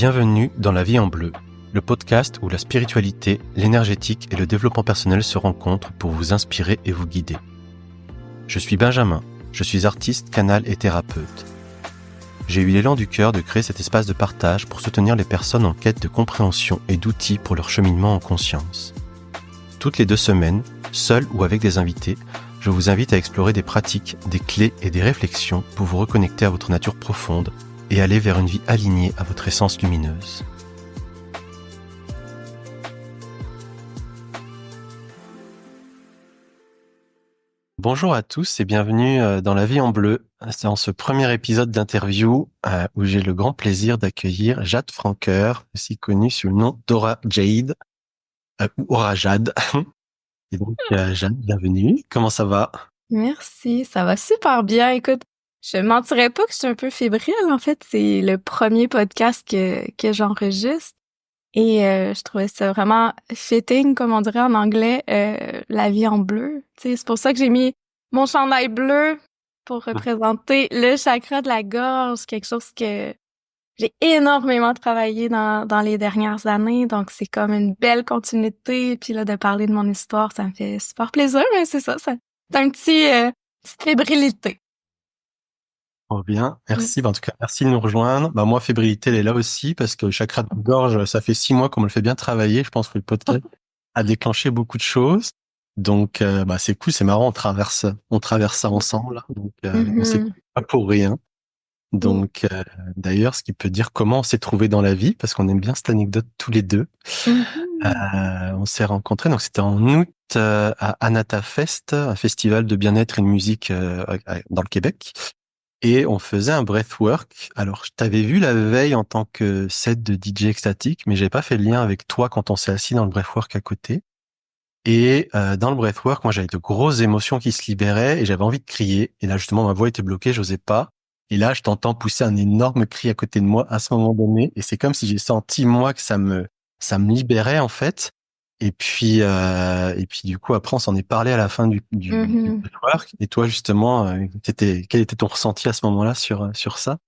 Bienvenue dans La Vie en Bleu, le podcast où la spiritualité, l'énergétique et le développement personnel se rencontrent pour vous inspirer et vous guider. Je suis Benjamin, je suis artiste, canal et thérapeute. J'ai eu l'élan du cœur de créer cet espace de partage pour soutenir les personnes en quête de compréhension et d'outils pour leur cheminement en conscience. Toutes les 2 semaines, seul ou avec des invités, je vous invite à explorer des pratiques, des clés et des réflexions pour vous reconnecter à votre nature profonde et aller vers une vie alignée à votre essence lumineuse. Bonjour à tous et bienvenue dans La Vie en Bleu. C'est dans ce premier épisode d'interview où j'ai le grand plaisir d'accueillir Jade Francoeur, aussi connue sous le nom d'Aura Jade, ou Aura Jade. Et donc Jade, bienvenue. Comment ça va? Merci, ça va super bien. Écoute, je mentirais pas que je suis un peu fébrile. En fait, c'est le premier podcast que j'enregistre. Et je trouvais ça vraiment fitting, comme on dirait en anglais, la vie en bleu. Tu sais, c'est pour ça que j'ai mis mon chandail bleu pour représenter le chakra de la gorge, quelque chose que j'ai énormément travaillé dans les dernières années. Donc, c'est comme une belle continuité. Puis là, de parler de mon histoire, ça me fait super plaisir. Mais c'est ça, c'est un petite fébrilité. Oh bien, merci. En tout cas, merci de nous rejoindre. Moi, fébrilité, elle est là aussi parce que le chakra de la gorge, ça fait 6 mois qu'on me le fait bien travailler. Je pense que le podcast a déclenché beaucoup de choses. Donc, c'est cool, c'est marrant, on traverse ça ensemble. Donc, on s'est pas pour rien. Donc, d'ailleurs, ce qui peut dire comment on s'est trouvé dans la vie, parce qu'on aime bien cette anecdote tous les deux. On s'est rencontrés, donc c'était en août à Anata Fest, un festival de bien-être et de musique dans le Québec. Et on faisait un breathwork. Alors, je t'avais vu la veille en tant que set de DJ extatique, mais j'avais pas fait le lien avec toi quand on s'est assis dans le breathwork à côté. Et dans le breathwork, moi, j'avais de grosses émotions qui se libéraient et j'avais envie de crier. Et là, justement, ma voix était bloquée, j'osais pas. Et là, je t'entends pousser un énorme cri à côté de moi à ce moment donné. Et c'est comme si j'ai senti, moi, que ça me libérait, en fait. Et puis du coup, après, on s'en est parlé à la fin du breathwork. Et toi, justement, quel était ton ressenti à ce moment-là sur ça?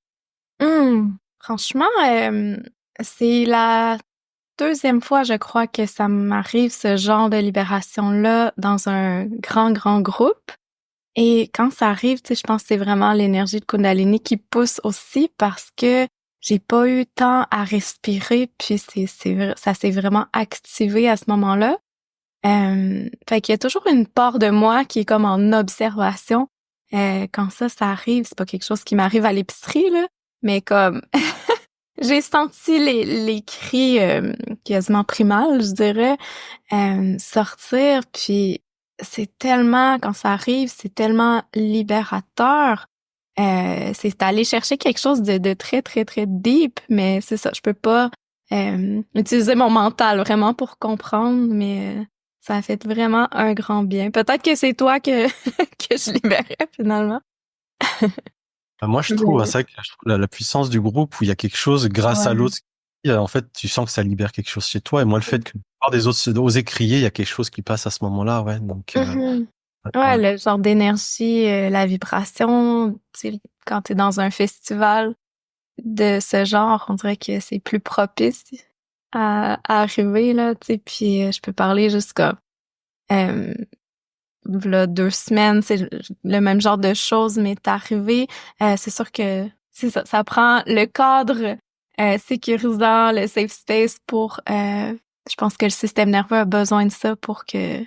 Franchement, c'est la 2e fois, je crois, que ça m'arrive, ce genre de libération-là, dans un grand groupe. Et quand ça arrive, tu sais, je pense que c'est vraiment l'énergie de Kundalini qui pousse aussi parce que j'ai pas eu temps à respirer, puis ça s'est vraiment activé à ce moment-là. Fait qu'il y a toujours une part de moi qui est comme en observation. Quand ça arrive, c'est pas quelque chose qui m'arrive à l'épicerie, là, mais comme j'ai senti les cris quasiment primals, je dirais, sortir, puis c'est tellement, quand ça arrive, c'est tellement libérateur. C'est aller chercher quelque chose de très, très, très deep, mais c'est ça, je peux pas utiliser mon mental vraiment pour comprendre, mais ça a fait vraiment un grand bien. Peut-être que c'est toi que que je libérais finalement. Moi, je trouve, c'est vrai que je trouve la puissance du groupe où il y a quelque chose grâce à l'autre. En fait, tu sens que ça libère quelque chose chez toi. Et moi, le fait que la plupart des autres osent crier, il y a quelque chose qui passe à ce moment-là, ouais. Donc, ouais, le genre d'énergie, la vibration, tu sais, quand t'es dans un festival de ce genre, on dirait que c'est plus propice à arriver, là, tu sais, puis je peux parler jusqu'à là, 2 semaines, c'est le même genre de choses m'est arrivé. C'est sûr que c'est ça, ça prend le cadre sécurisant, le safe space pour je pense que le système nerveux a besoin de ça pour que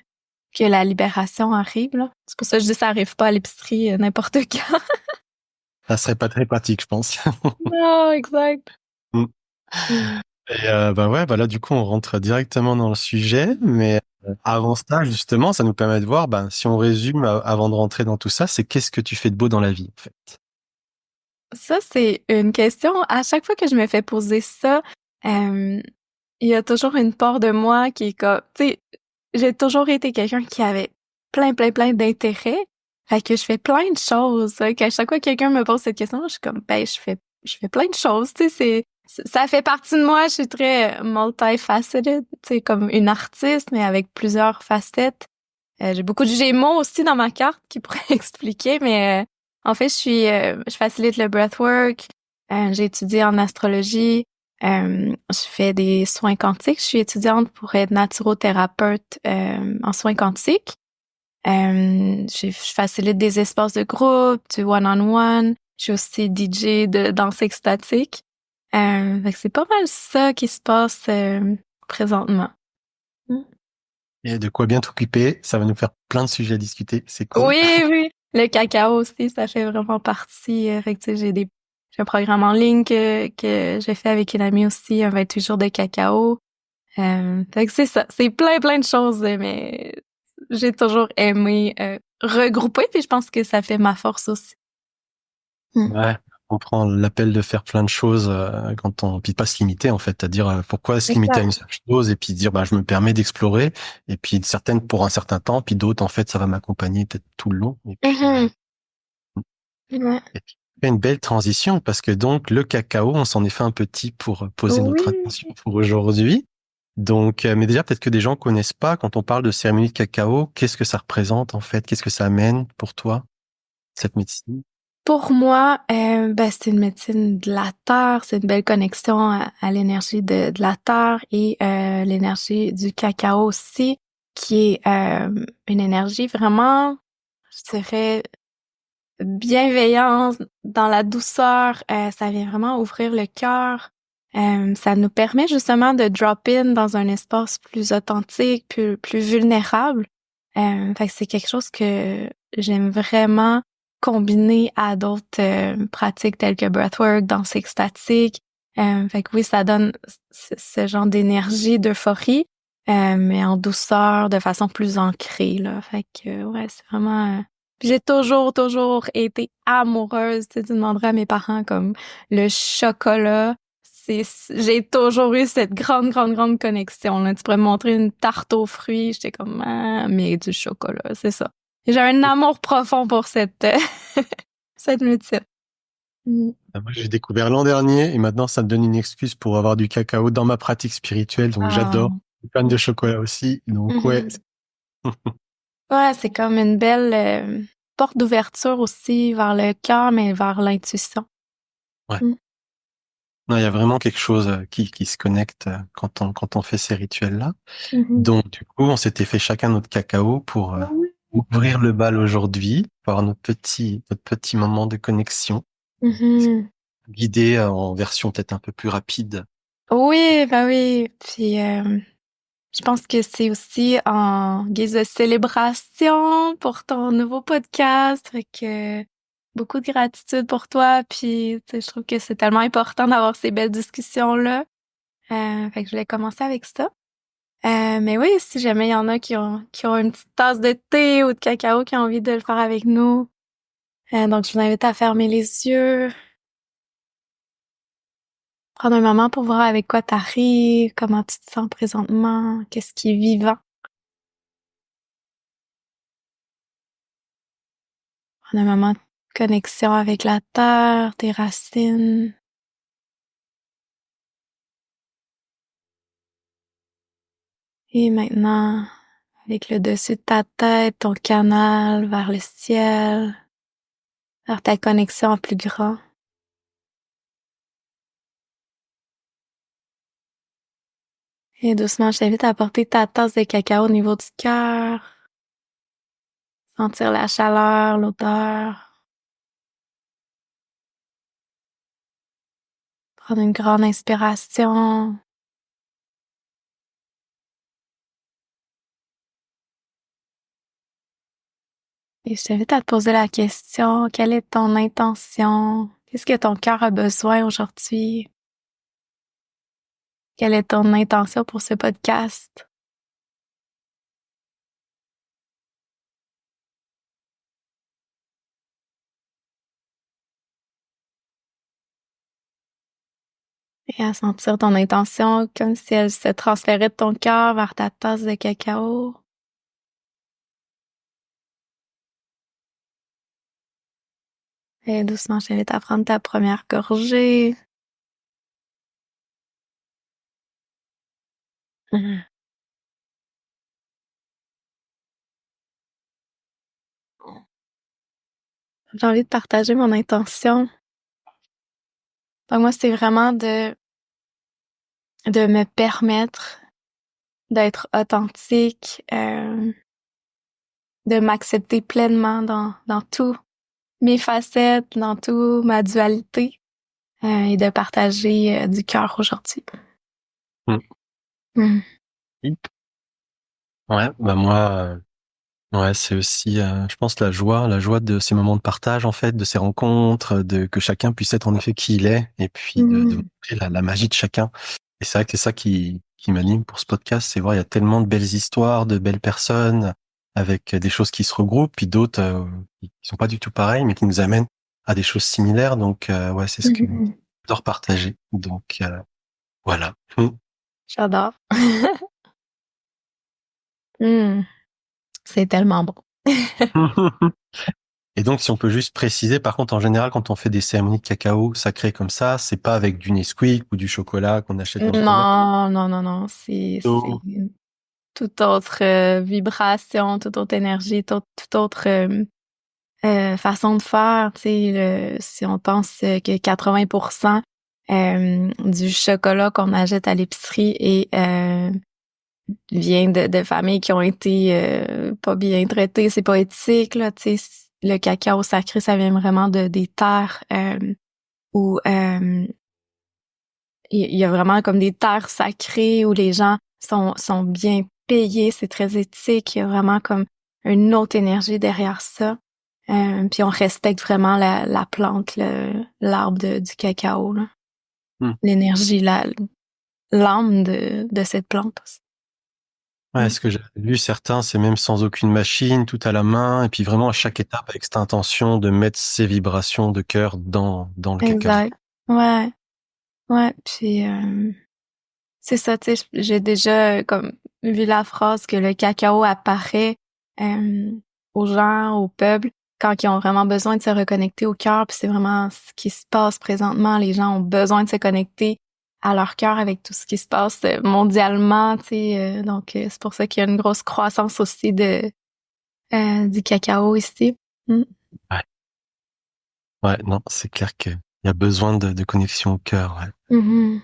la libération arrive, là. C'est pour ça que je dis ça arrive pas à l'épicerie n'importe quand. ça serait pas très pratique, je pense. Non, exact. Mm. Et là, du coup, on rentre directement dans le sujet. Mais avant ça, justement, ça nous permet de voir, si on résume avant de rentrer dans tout ça, c'est qu'est-ce que tu fais de beau dans la vie, en fait? Ça, c'est une question. À chaque fois que je me fais poser ça, il y a toujours une part de moi qui est comme, tu sais, j'ai toujours été quelqu'un qui avait plein d'intérêts. Fait que je fais plein de choses. Fait qu'à chaque fois que quelqu'un me pose cette question, je suis comme, je fais plein de choses. Tu sais, ça fait partie de moi. Je suis très multifaceted, tu sais, comme une artiste, mais avec plusieurs facettes. J'ai beaucoup de Gémeaux aussi dans ma carte qui pourraient expliquer, mais en fait, je facilite le breathwork. J'ai étudié en astrologie. Je fais des soins quantiques. Je suis étudiante pour être naturothérapeute en soins quantiques. Je facilite des espaces de groupe, du one-on-one. Je suis aussi DJ de danse extatique. Fait que c'est pas mal ça qui se passe présentement. Mm. Et de quoi bien t'occuper, ça va nous faire plein de sujets à discuter, c'est cool. Oui, oui. Le cacao aussi, ça fait vraiment partie. Fait que tu sais, j'ai un programme en ligne que j'ai fait avec une amie aussi, un 28 jours de cacao. Fait que c'est ça, c'est plein de choses, mais j'ai toujours aimé regrouper, puis je pense que ça fait ma force aussi. Mm. Ouais, on prend l'appel de faire plein de choses puis pas se limiter en fait, à dire pourquoi se limiter à une Exact. seule chose et puis dire bah je me permets d'explorer et puis certaines pour un certain temps, puis d'autres en fait ça va m'accompagner peut-être tout le long et puis Mhm. Ouais. et puis, fait une belle transition parce que donc le cacao, on s'en est fait un petit pour poser notre Oui. attention pour aujourd'hui. Donc, mais déjà peut-être que des gens connaissent pas quand on parle de cérémonie de cacao, qu'est-ce que ça représente en fait, qu'est-ce que ça amène pour toi cette médecine? Pour moi, ben, c'est une médecine de la terre, c'est une belle connexion à l'énergie de la terre et l'énergie du cacao aussi, qui est une énergie vraiment, je dirais, bienveillance, dans la douceur. Ça vient vraiment ouvrir le cœur. Ça nous permet justement de drop in dans un espace plus authentique, plus vulnérable. Fait que c'est quelque chose que j'aime vraiment combiner à d'autres pratiques telles que breathwork, danse extatique. Fait que oui, ça donne ce genre d'énergie, d'euphorie, mais en douceur, de façon plus ancrée, là. Fait que ouais, c'est vraiment puis j'ai toujours été amoureuse. Tu sais, tu demanderais à mes parents comme le chocolat. J'ai toujours eu cette grande connexion, là. Tu pourrais me montrer une tarte aux fruits. J'étais comme, ah, mais du chocolat, c'est ça. J'ai un amour profond pour cette médecine. Mm. Moi, j'ai découvert l'an dernier et maintenant, ça me donne une excuse pour avoir du cacao dans ma pratique spirituelle. Donc, Ah. j'adore. Je suis fan de chocolat aussi. Donc, ouais. Mhm. Ouais, c'est comme une belle porte d'ouverture aussi vers le cœur, mais vers l'intuition. Ouais. Mm. Non, il y a vraiment quelque chose qui se connecte quand on fait ces rituels-là. Mhm. Donc, du coup, on s'était fait chacun notre cacao pour ouvrir le bal aujourd'hui, pour avoir notre petit moment de connexion, Mhm. guidé en version peut-être un peu plus rapide. Oui, bah oui. Puis je pense que c'est aussi en guise de célébration pour ton nouveau podcast. Fait que beaucoup de gratitude pour toi. Puis tu sais, je trouve que c'est tellement important d'avoir ces belles discussions-là. Fait que je voulais commencer avec ça. Mais oui, si jamais il y en a qui ont une petite tasse de thé ou de cacao qui ont envie de le faire avec nous. Donc je vous invite à fermer les yeux, prendre un moment pour voir avec quoi t'arrives, comment tu te sens présentement, qu'est-ce qui est vivant. Prendre un moment de connexion avec la terre, tes racines. Et maintenant, avec le dessus de ta tête, ton canal vers le ciel, vers ta connexion en plus grand. Et doucement, je t'invite à porter ta tasse de cacao au niveau du cœur. Sentir la chaleur, l'odeur. Prendre une grande inspiration. Et je t'invite à te poser la question, quelle est ton intention? Qu'est-ce que ton cœur a besoin aujourd'hui? Quelle est ton intention pour ce podcast? Et à sentir ton intention comme si elle se transférait de ton cœur vers ta tasse de cacao. Et doucement, je t'invite à prendre ta première gorgée. Mhm. J'ai envie de partager mon intention. Donc moi, c'est vraiment de de me permettre d'être authentique, de m'accepter pleinement dans tout mes facettes, dans tout ma dualité, et de partager du cœur aujourd'hui. Mm. Mm. Ouais, bah moi, ouais, c'est aussi, je pense, la joie de ces moments de partage, en fait, de ces rencontres, de que chacun puisse être en effet qui il est, et puis de Mm. montrer la magie de chacun. Et c'est vrai que c'est ça qui m'anime pour ce podcast, c'est voir, il y a tellement de belles histoires, de belles personnes, avec des choses qui se regroupent, puis d'autres qui sont pas du tout pareilles, mais qui nous amènent à des choses similaires. Donc, ouais, c'est ce que Mm. j'adore partager. Donc, voilà. J'adore. Mm. C'est tellement bon. Et donc, si on peut juste préciser, par contre, en général, quand on fait des cérémonies de cacao sacrées comme ça, c'est pas avec du Nesquik ou du chocolat qu'on achète dans le commerce. Non, non, non, non. C'est Oh. toute autre vibration, toute autre énergie, toute autre façon de faire. Tu sais, si on pense que 80% du chocolat qu'on achète à l'épicerie vient de familles qui ont été pas bien traitées, c'est pas éthique, là. Tu sais, le cacao sacré, ça vient vraiment des terres où il y a vraiment comme des terres sacrées où les gens sont bien payés, c'est très éthique, il y a vraiment comme une autre énergie derrière ça. Puis on respecte vraiment la plante, l'arbre du cacao, là. Hmm. L'énergie, l'âme de cette plante aussi. Ouais, ce que j'ai lu, certains, c'est même sans aucune machine, tout à la main, et puis vraiment à chaque étape avec cette intention de mettre ces vibrations de cœur dans le cacao. Exact. Ouais, ouais. Puis c'est ça, tu sais, j'ai déjà comme vu la phrase que le cacao apparaît euh, aux gens, au peuple, quand ils ont vraiment besoin de se reconnecter au cœur, puis c'est vraiment ce qui se passe présentement. Les gens ont besoin de se connecter à leur cœur avec tout ce qui se passe mondialement, tu sais. Donc c'est pour ça qu'il y a une grosse croissance aussi du cacao ici. Mm. Ouais, ouais, non, c'est clair qu'il y a besoin de connexion au cœur. Ouais. Mhm.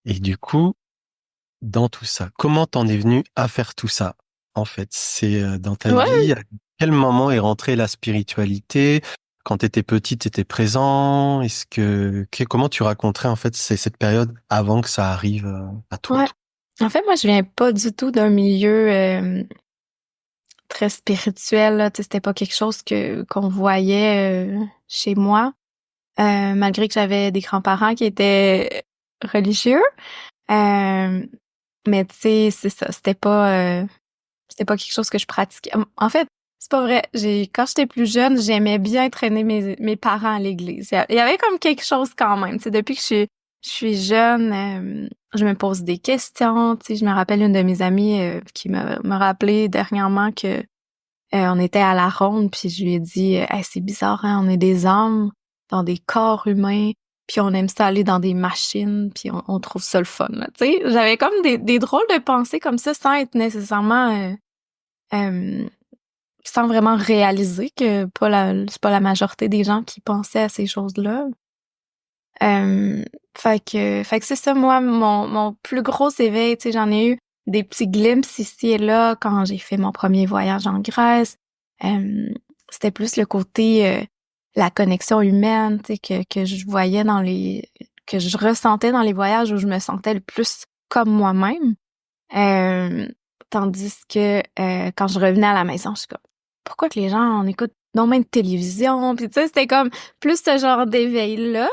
Et du coup, dans tout ça, comment t'en es venu à faire tout ça? En fait, c'est dans ta Ouais. vie, à quel moment est rentrée la spiritualité? Quand t'étais petite, t'étais présent? Comment tu raconterais en fait cette période avant que ça arrive à toi? Ouais. En fait, moi, je viens pas du tout d'un milieu très spirituel, là. Tu sais, c'était pas quelque chose qu'on voyait chez moi. Malgré que j'avais des grands-parents qui étaient religieux. Euh, mais tu sais, c'est ça, c'était pas quelque chose que je pratiquais. En fait, c'est pas vrai. Quand j'étais plus jeune, j'aimais bien traîner mes parents à l'église. Il y avait comme quelque chose quand même. Tu sais, depuis que je suis jeune, je me pose des questions. Tu sais, je me rappelle une de mes amies qui me rappelé dernièrement que on était à la ronde, puis je lui ai dit hey, c'est bizarre, hein, on est des âmes dans des corps humains, puis on aime ça aller dans des machines, puis on trouve ça le fun, là. Tu sais, j'avais comme des drôles de pensées comme ça sans être nécessairement euh, sans vraiment réaliser que c'est pas la majorité des gens qui pensaient à ces choses-là. Euh, fait que c'est ça, moi, mon plus gros éveil, tu sais, j'en ai eu des petits glimpses ici et là quand j'ai fait mon premier voyage en Grèce. Euh, C'était plus le côté, la connexion humaine, tu sais, que je voyais que je ressentais dans les voyages où je me sentais le plus comme moi-même. Euh, Tandis que quand je revenais à la maison, je suis comme, pourquoi que les gens, on écoute non même de télévision? Puis tu sais, c'était comme plus ce genre d'éveil-là.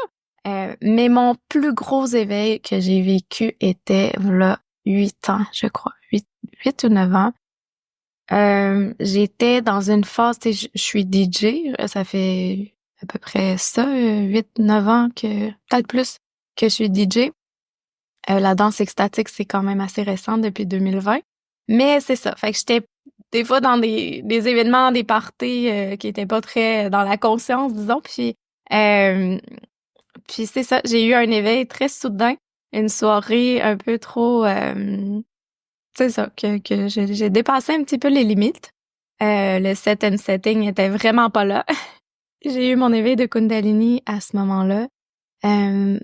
Mais mon plus gros éveil que j'ai vécu était là 8 ans, je crois. 8 ou 9 ans. J'étais dans une phase, tu sais, je suis DJ, ça fait à peu près ça, 8, 9 ans peut-être plus que je suis DJ. La danse extatique, c'est quand même assez récent depuis 2020. Mais c'est ça. Fait que j'étais des fois dans des événements, des parties qui étaient pas très dans la conscience, disons. Euh, puis c'est ça, j'ai eu un éveil très soudain, une soirée un peu trop, c'est ça, que j'ai dépassé un petit peu les limites. Le set and setting était vraiment pas là. J'ai eu mon éveil de Kundalini à ce moment-là.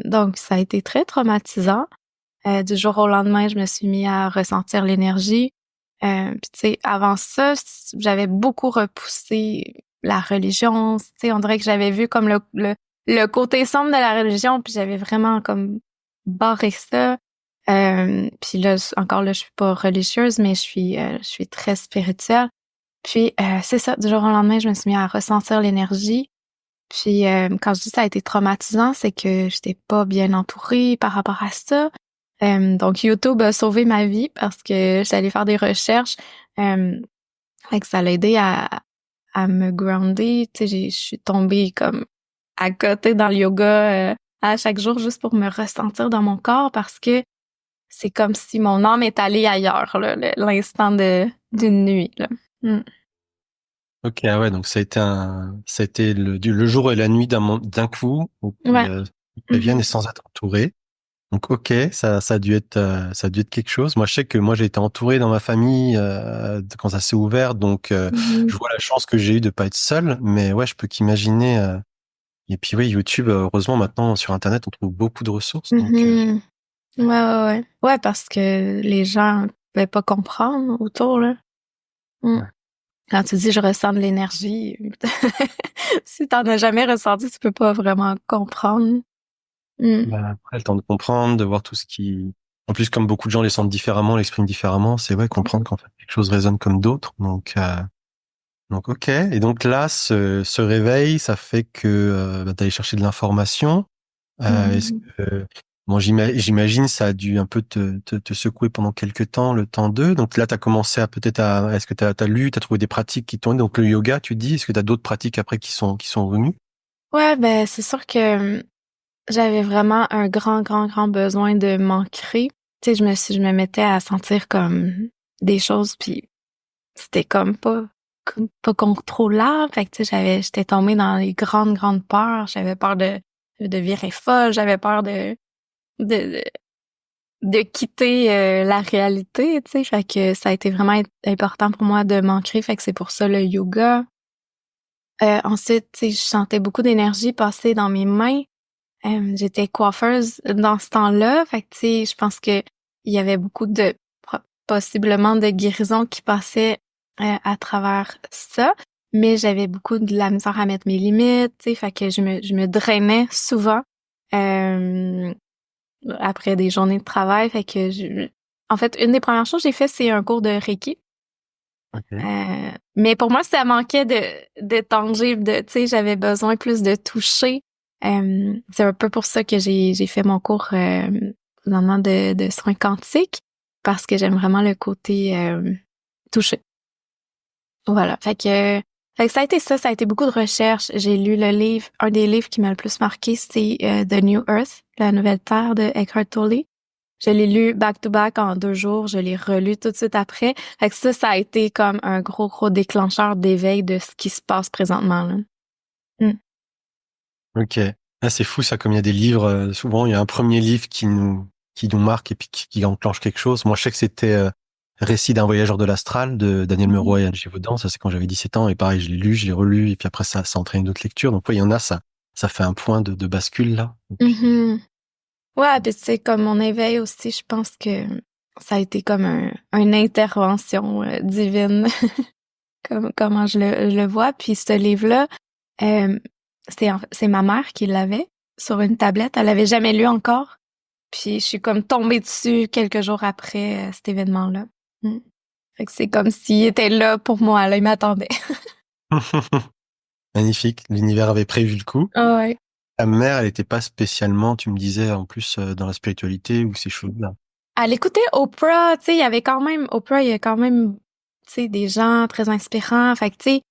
Donc ça a été très traumatisant. Du jour au lendemain, je me suis mis à ressentir l'énergie. Puis tu sais, avant ça, j'avais beaucoup repoussé la religion. Tu sais, on dirait que j'avais vu comme le côté sombre de la religion, puis j'avais vraiment comme barré ça. Puis là, encore là, je suis pas religieuse, mais je suis très spirituelle. Puis c'est ça, du jour au lendemain, je me suis mis à ressentir l'énergie. Puis quand je dis ça a été traumatisant, c'est que j'étais pas bien entourée par rapport à ça. Donc YouTube a sauvé ma vie parce que j'allais faire des recherches. Fait que ça l'a aidé à me grounder. Tu sais, je suis tombée comme à côté dans le yoga à chaque jour juste pour me ressentir dans mon corps parce que c'est comme si mon âme est allée ailleurs, là, l'instant d'une nuit, là. Mm. Ok, ah ouais, donc ça a été le jour et la nuit d'un coup, où Ouais. ils viennent et Mhm. sans être entourés. Donc ok, ça a dû être, ça a dû être quelque chose. Moi, je sais que moi j'ai été entouré dans ma famille quand ça s'est ouvert, donc Mhm. je vois la chance que j'ai eue de pas être seul. Mais ouais, je peux qu'imaginer. Et puis oui, YouTube, heureusement maintenant sur Internet, on trouve beaucoup de ressources. Donc Mhm. Ouais, ouais, ouais. Ouais, parce que les gens pouvaient pas comprendre autour, là. Mm. ouais. Quand tu dis je ressens de l'énergie, si t'en as jamais ressenti, tu peux pas vraiment comprendre. Mm. Bah, après, le temps de comprendre, de voir tout ce qui. En plus, comme beaucoup de gens les sentent différemment, l'expriment différemment, c'est ouais comprendre qu'en fait quelque chose résonne comme d'autres. Donc ok. Et donc là, ce réveil, ça fait que bah, t'es allé chercher de l'information. Est-ce Mhm. que bon, j'imagine ça a dû un peu te secouer pendant quelques temps, le temps d'eux. Donc là, t'as commencé à peut-être à. Est-ce que t'as lu, t'as trouvé des pratiques qui t'ont. Donc le yoga, tu dis. Est-ce que t'as d'autres pratiques après qui sont venues? Ouais, ben c'est sûr que j'avais vraiment un grand besoin de m'ancrer. Tu sais, je me mettais à sentir comme des choses, puis c'était comme pas contrôlable. Fait que tu sais, j'étais tombée dans les grandes peurs. J'avais peur de virer folle. J'avais peur de, de quitter la réalité, tu sais. Fait que ça a été vraiment important pour moi de m'ancrer. Fait que c'est pour ça le yoga. Ensuite, tu sais, je sentais beaucoup d'énergie passer dans mes mains. J'étais coiffeuse dans ce temps-là. Fait que, tu sais, je pense que il y avait beaucoup de possiblement de guérison qui passait à travers ça. Mais j'avais beaucoup de la misère à mettre mes limites, tu sais. Fait que je me drainais souvent. Euh, Après des journées de travail. Fait que en fait, une des premières choses que j'ai fait, c'est un cours de Reiki. Ok. Mais pour moi, ça manquait de tangible, tu sais, j'avais besoin plus de toucher. C'est un peu pour ça que j'ai fait mon cours finalement de soins quantiques, parce que j'aime vraiment le côté toucher. Voilà. Fait que ça a été ça, ça a été beaucoup de recherches. J'ai lu le livre, un des livres qui m'a le plus marqué, c'est The New Earth, La Nouvelle Terre de Eckhart Tolle. Je l'ai lu back-to-back en 2 jours. Je l'ai relu tout de suite après. Fait que ça a été comme un gros déclencheur d'éveil de ce qui se passe présentement, là. Mm. Ok. Ah, c'est fou ça, comme il y a des livres, souvent il y a un premier livre qui nous marque et puis qui enclenche quelque chose. Moi, je sais que c'était Récit d'un voyageur de l'astral de Daniel Mhm. Meroy et Anne Gévaudan. Ça, c'est quand j'avais 17 ans. Et pareil, je l'ai lu, je l'ai relu. Et puis après, ça entraîne d'autres lectures. Donc, ouais, il y en a, ça fait un point de bascule là. Et puis, Mhm. Ouais, puis c'est comme mon éveil aussi, je pense que ça a été comme une intervention divine, comme comment je le vois. Puis ce livre-là, euh, c'est ma mère qui l'avait sur une tablette. Elle l'avait jamais lu encore. Puis je suis comme tombée dessus quelques jours après cet événement-là. Mm. Fait que c'est comme s'il était là pour moi, là, il m'attendait. magnifique. L'univers avait prévu le coup. Ah ouais. Ta mère, elle était pas spécialement, tu me disais, en plus, dans la spiritualité ou ces choses-là. À l'écouter Oprah, tu sais, il y avait quand même, Oprah, il y a quand même, tu sais, des gens très inspirants. Fait que, tu sais,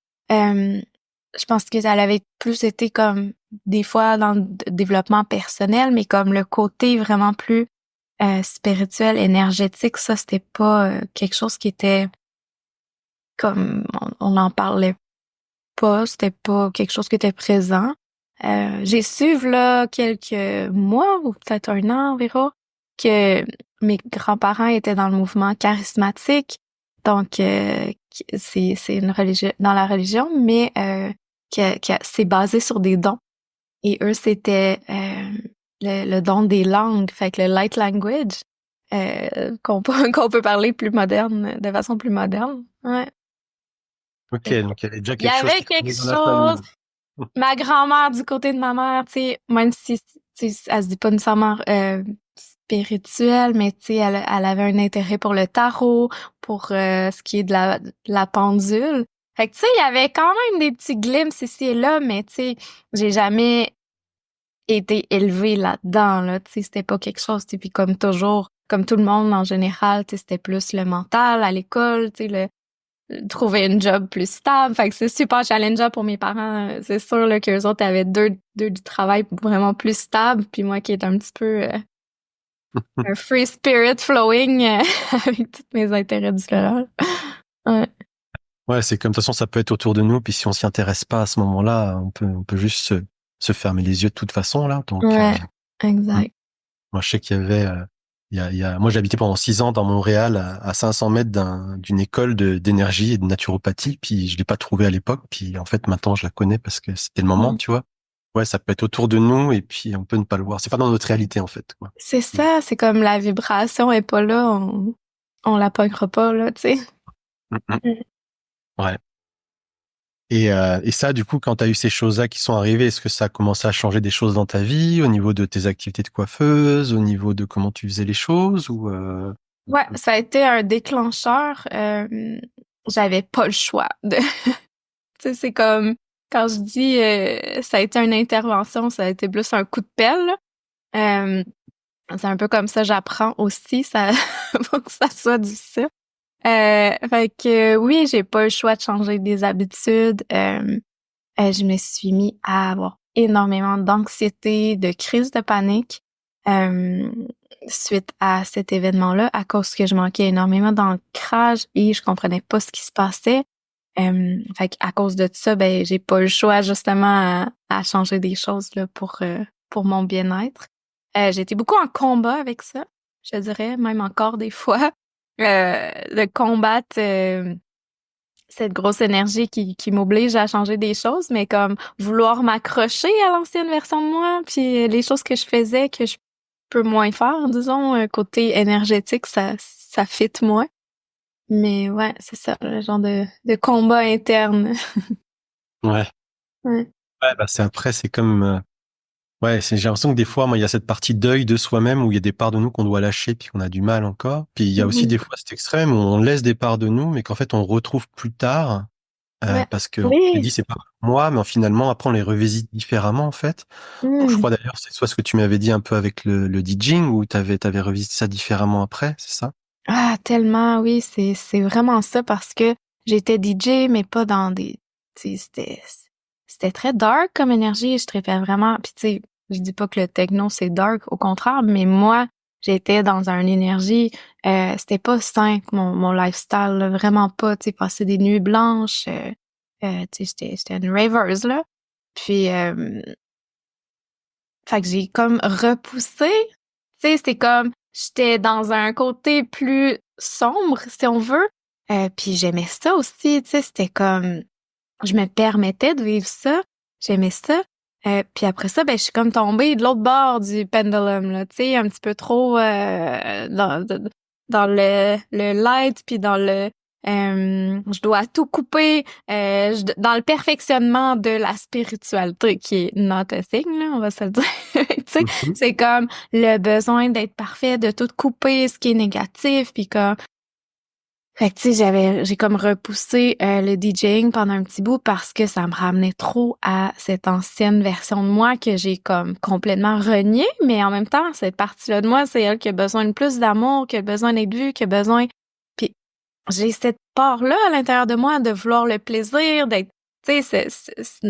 je pense qu'elle avait plus été comme, des fois, dans le développement personnel, mais comme le côté vraiment plus spirituel, énergétique, ça, c'était pas quelque chose qui était comme, on n'en parlait pas, c'était pas quelque chose qui était présent. J'ai su, là, quelques mois, ou peut-être un an environ, que mes grands-parents étaient dans le mouvement charismatique. Donc, c'est une religion, dans la religion, mais c'est basé sur des dons. Et eux, c'était le don des langues, fait que le light language. qu'on peut parler plus moderne, de façon plus moderne. Ouais. Ok, donc il y avait déjà Il y quelque chose avait qui quelque traînait dans la chose. famille. Ma grand-mère du côté de ma mère, tu sais, même si tu sais, elle se dit pas nécessairement spirituelle, mais tu sais, elle avait un intérêt pour le tarot, pour ce qui est de la pendule. Fait que tu sais, il y avait quand même des petits glimpses ici et là, mais tu sais, j'ai jamais été élevée là-dedans, là. Tu sais, c'était pas quelque chose, tu sais, puis comme toujours, comme tout le monde en général, tu sais, c'était plus le mental à l'école, tu sais, trouver une job plus stable. Fait que c'est super challengeant pour mes parents. C'est sûr là, qu'eux autres avaient deux du travail vraiment plus stable, puis moi qui est un petit peu un free spirit flowing avec tous mes intérêts différents. Ouais. Ouais, c'est comme de toute façon, ça peut être autour de nous, puis si on s'y intéresse pas à ce moment-là, on peut juste se fermer les yeux de toute façon là. Donc, Ouais, mm. exact. Moi, je sais qu'il y avait, moi, j'habitais pendant 6 ans dans Montréal, à 500 mètres d'une école d'énergie et de naturopathie, puis je l'ai pas trouvée à l'époque, puis en fait, maintenant, je la connais parce que c'était le moment, Mm. tu vois. Ouais, ça peut être autour de nous, et puis on peut ne pas le voir. C'est pas dans notre réalité, en fait, quoi. C'est Mm. ça, c'est comme la vibration est pas là, on la pognera pas, là, tu sais. Mm, mm. Mm. Ouais. Et ça, du coup, quand tu as eu ces choses-là qui sont arrivées, est-ce que ça a commencé à changer des choses dans ta vie, au niveau de tes activités de coiffeuse, au niveau de comment tu faisais les choses, ou Ouais, ça a été un déclencheur. J'avais pas le choix de. Tu sais, c'est comme quand je dis ça a été une intervention, ça a été plus un coup de pelle, là. Euh, c'est un peu comme ça j'apprends aussi, ça faut que ça soit difficile. Fait que oui, j'ai pas le choix de changer des habitudes. Je me suis mis à avoir énormément d'anxiété, de crise de panique euh, suite à cet événement-là, à cause que je manquais énormément d'ancrage et je comprenais pas ce qui se passait. Fait qu'à cause de ça, ben j'ai pas eu le choix justement à changer des choses là pour mon bien-être. J'étais beaucoup en combat avec ça, je dirais, même encore des fois, de combattre cette grosse énergie qui m'oblige à changer des choses, mais comme vouloir m'accrocher à l'ancienne version de moi, puis les choses que je faisais que je peux moins faire, disons, côté énergétique, ça fit moins. Mais ouais, c'est ça, le genre de combat interne. ouais. Ouais. Ouais, bah c'est comme ouais, j'ai l'impression que des fois, moi, il y a cette partie deuil de soi-même où il y a des parts de nous qu'on doit lâcher puis qu'on a du mal encore. Puis il y a aussi Mhm. des fois cet extrême où on laisse des parts de nous, mais qu'en fait on retrouve plus tard Ouais. parce que on se Oui. dit c'est pas moi, mais finalement après on les revisite différemment en fait. Donc je Mm. crois d'ailleurs c'est soit ce que tu m'avais dit un peu avec le DJing où t'avais revisité ça différemment après, c'est ça? Ah, tellement, oui, c'est vraiment ça parce que j'étais DJ, mais pas dans des, tu sais, c'était très dark comme énergie. Je tripais vraiment. Puis tu sais, je dis pas que le techno c'est dark, au contraire, mais moi, j'étais dans une énergie, c'était pas simple mon lifestyle, là, vraiment pas. Tu sais, passer des nuits blanches, tu sais, j'étais une raveuse là. Puis, fait que j'ai comme repoussé. Tu sais, c'était comme j'étais dans un côté plus sombre, si on veut. Puis j'aimais ça aussi, tu sais, c'était comme je me permettais de vivre ça, j'aimais ça. Puis après ça, ben je suis comme tombée de l'autre bord du pendulum là, tu sais, un petit peu trop dans le light puis dans le je dois tout couper dans le perfectionnement de la spiritualité qui est not a thing là, on va se le dire. Tu sais, Mhm. c'est comme le besoin d'être parfait, de tout couper ce qui est négatif puis comme fait que tu sais, j'ai comme repoussé le DJing pendant un petit bout parce que ça me ramenait trop à cette ancienne version de moi que j'ai comme complètement reniée, mais en même temps, cette partie-là de moi, c'est elle qui a besoin de plus d'amour, qui a besoin d'être vue, qui a besoin. Puis j'ai cette part-là à l'intérieur de moi de vouloir le plaisir, d'être, tu sais, c'est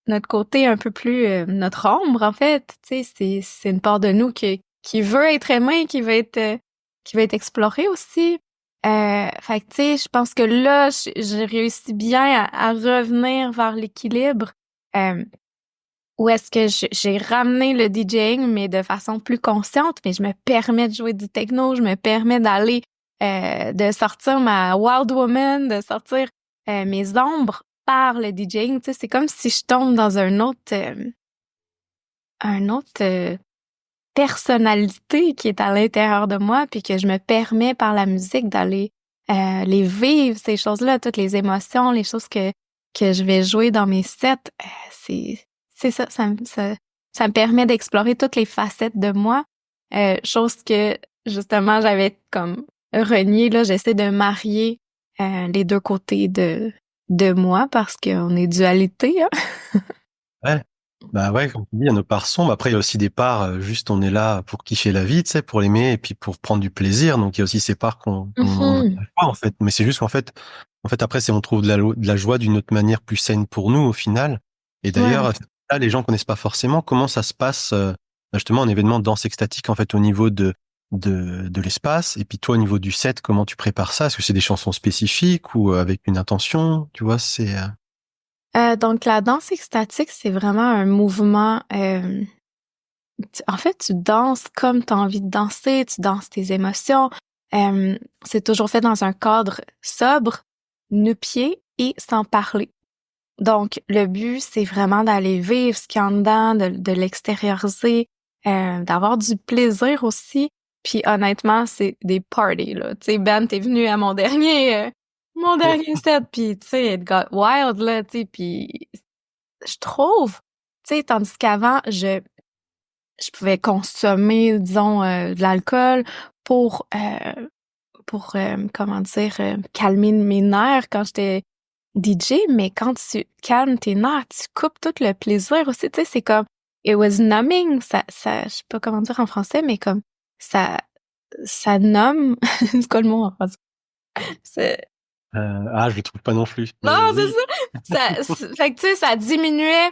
notre côté un peu plus notre ombre en fait, tu sais, c'est une part de nous qui veut être aimée, qui veut être explorée aussi. Fait que tu sais, je pense que là, j'ai réussi bien à revenir vers l'équilibre. Euh, où est-ce que j'ai ramené le DJing, mais de façon plus consciente, mais je me permets de jouer du techno, je me permets d'aller, de sortir ma Wild Woman, de sortir mes ombres par le DJing. Tu sais, c'est comme si je tombe dans un autre personnalité qui est à l'intérieur de moi, puis que je me permets par la musique d'aller les vivre, ces choses-là, toutes les émotions, les choses que je vais jouer dans mes sets, c'est ça, ça me permet d'explorer toutes les facettes de moi, chose que justement j'avais comme renié, là, j'essaie de marier les deux côtés de moi parce qu'on est dualité, hein. Ouais. Bah ouais, comme tu dis, il y a nos parts sombres. Après, il y a aussi des parts, juste on est là pour kiffer la vie, tu sais, pour l'aimer et puis pour prendre du plaisir. Donc il y a aussi ces parts qu'on veut Mhm. pas, en fait. Mais c'est juste qu'en fait, après, c'est on trouve de la joie d'une autre manière plus saine pour nous, au final. Et Ouais. d'ailleurs, là, les gens connaissent pas forcément comment ça se passe, justement, un événement de danse extatique, en fait, au niveau de l'espace. Et puis toi, au niveau du set, comment tu prépares ça? Est-ce que c'est des chansons spécifiques ou avec une intention? Tu vois, Donc la danse extatique, c'est vraiment un mouvement. En fait, tu danses comme tu as envie de danser, tu danses tes émotions. C'est toujours fait dans un cadre sobre, nu-pieds et sans parler. Donc, le but, c'est vraiment d'aller vivre ce qu'il y a en dedans, de l'extérioriser, d'avoir du plaisir aussi. Puis honnêtement, c'est des parties, là. Tu sais, Ben, t'es venu à mon dernier set, puis tu sais, it got wild, là, tu sais, puis je trouve, tu sais, tandis qu'avant, je pouvais consommer, disons, de l'alcool pour, comment dire, calmer mes nerfs quand j'étais DJ, mais quand tu calmes tes nerfs, tu coupes tout le plaisir aussi, tu sais, c'est comme, it was numbing, je sais pas comment dire en français, mais comme, ça, ça nomme, c'est quoi le mot en français? C'est, je le trouve pas non plus. non, Mais c'est oui. ça! Fait que tu sais, ça diminuait,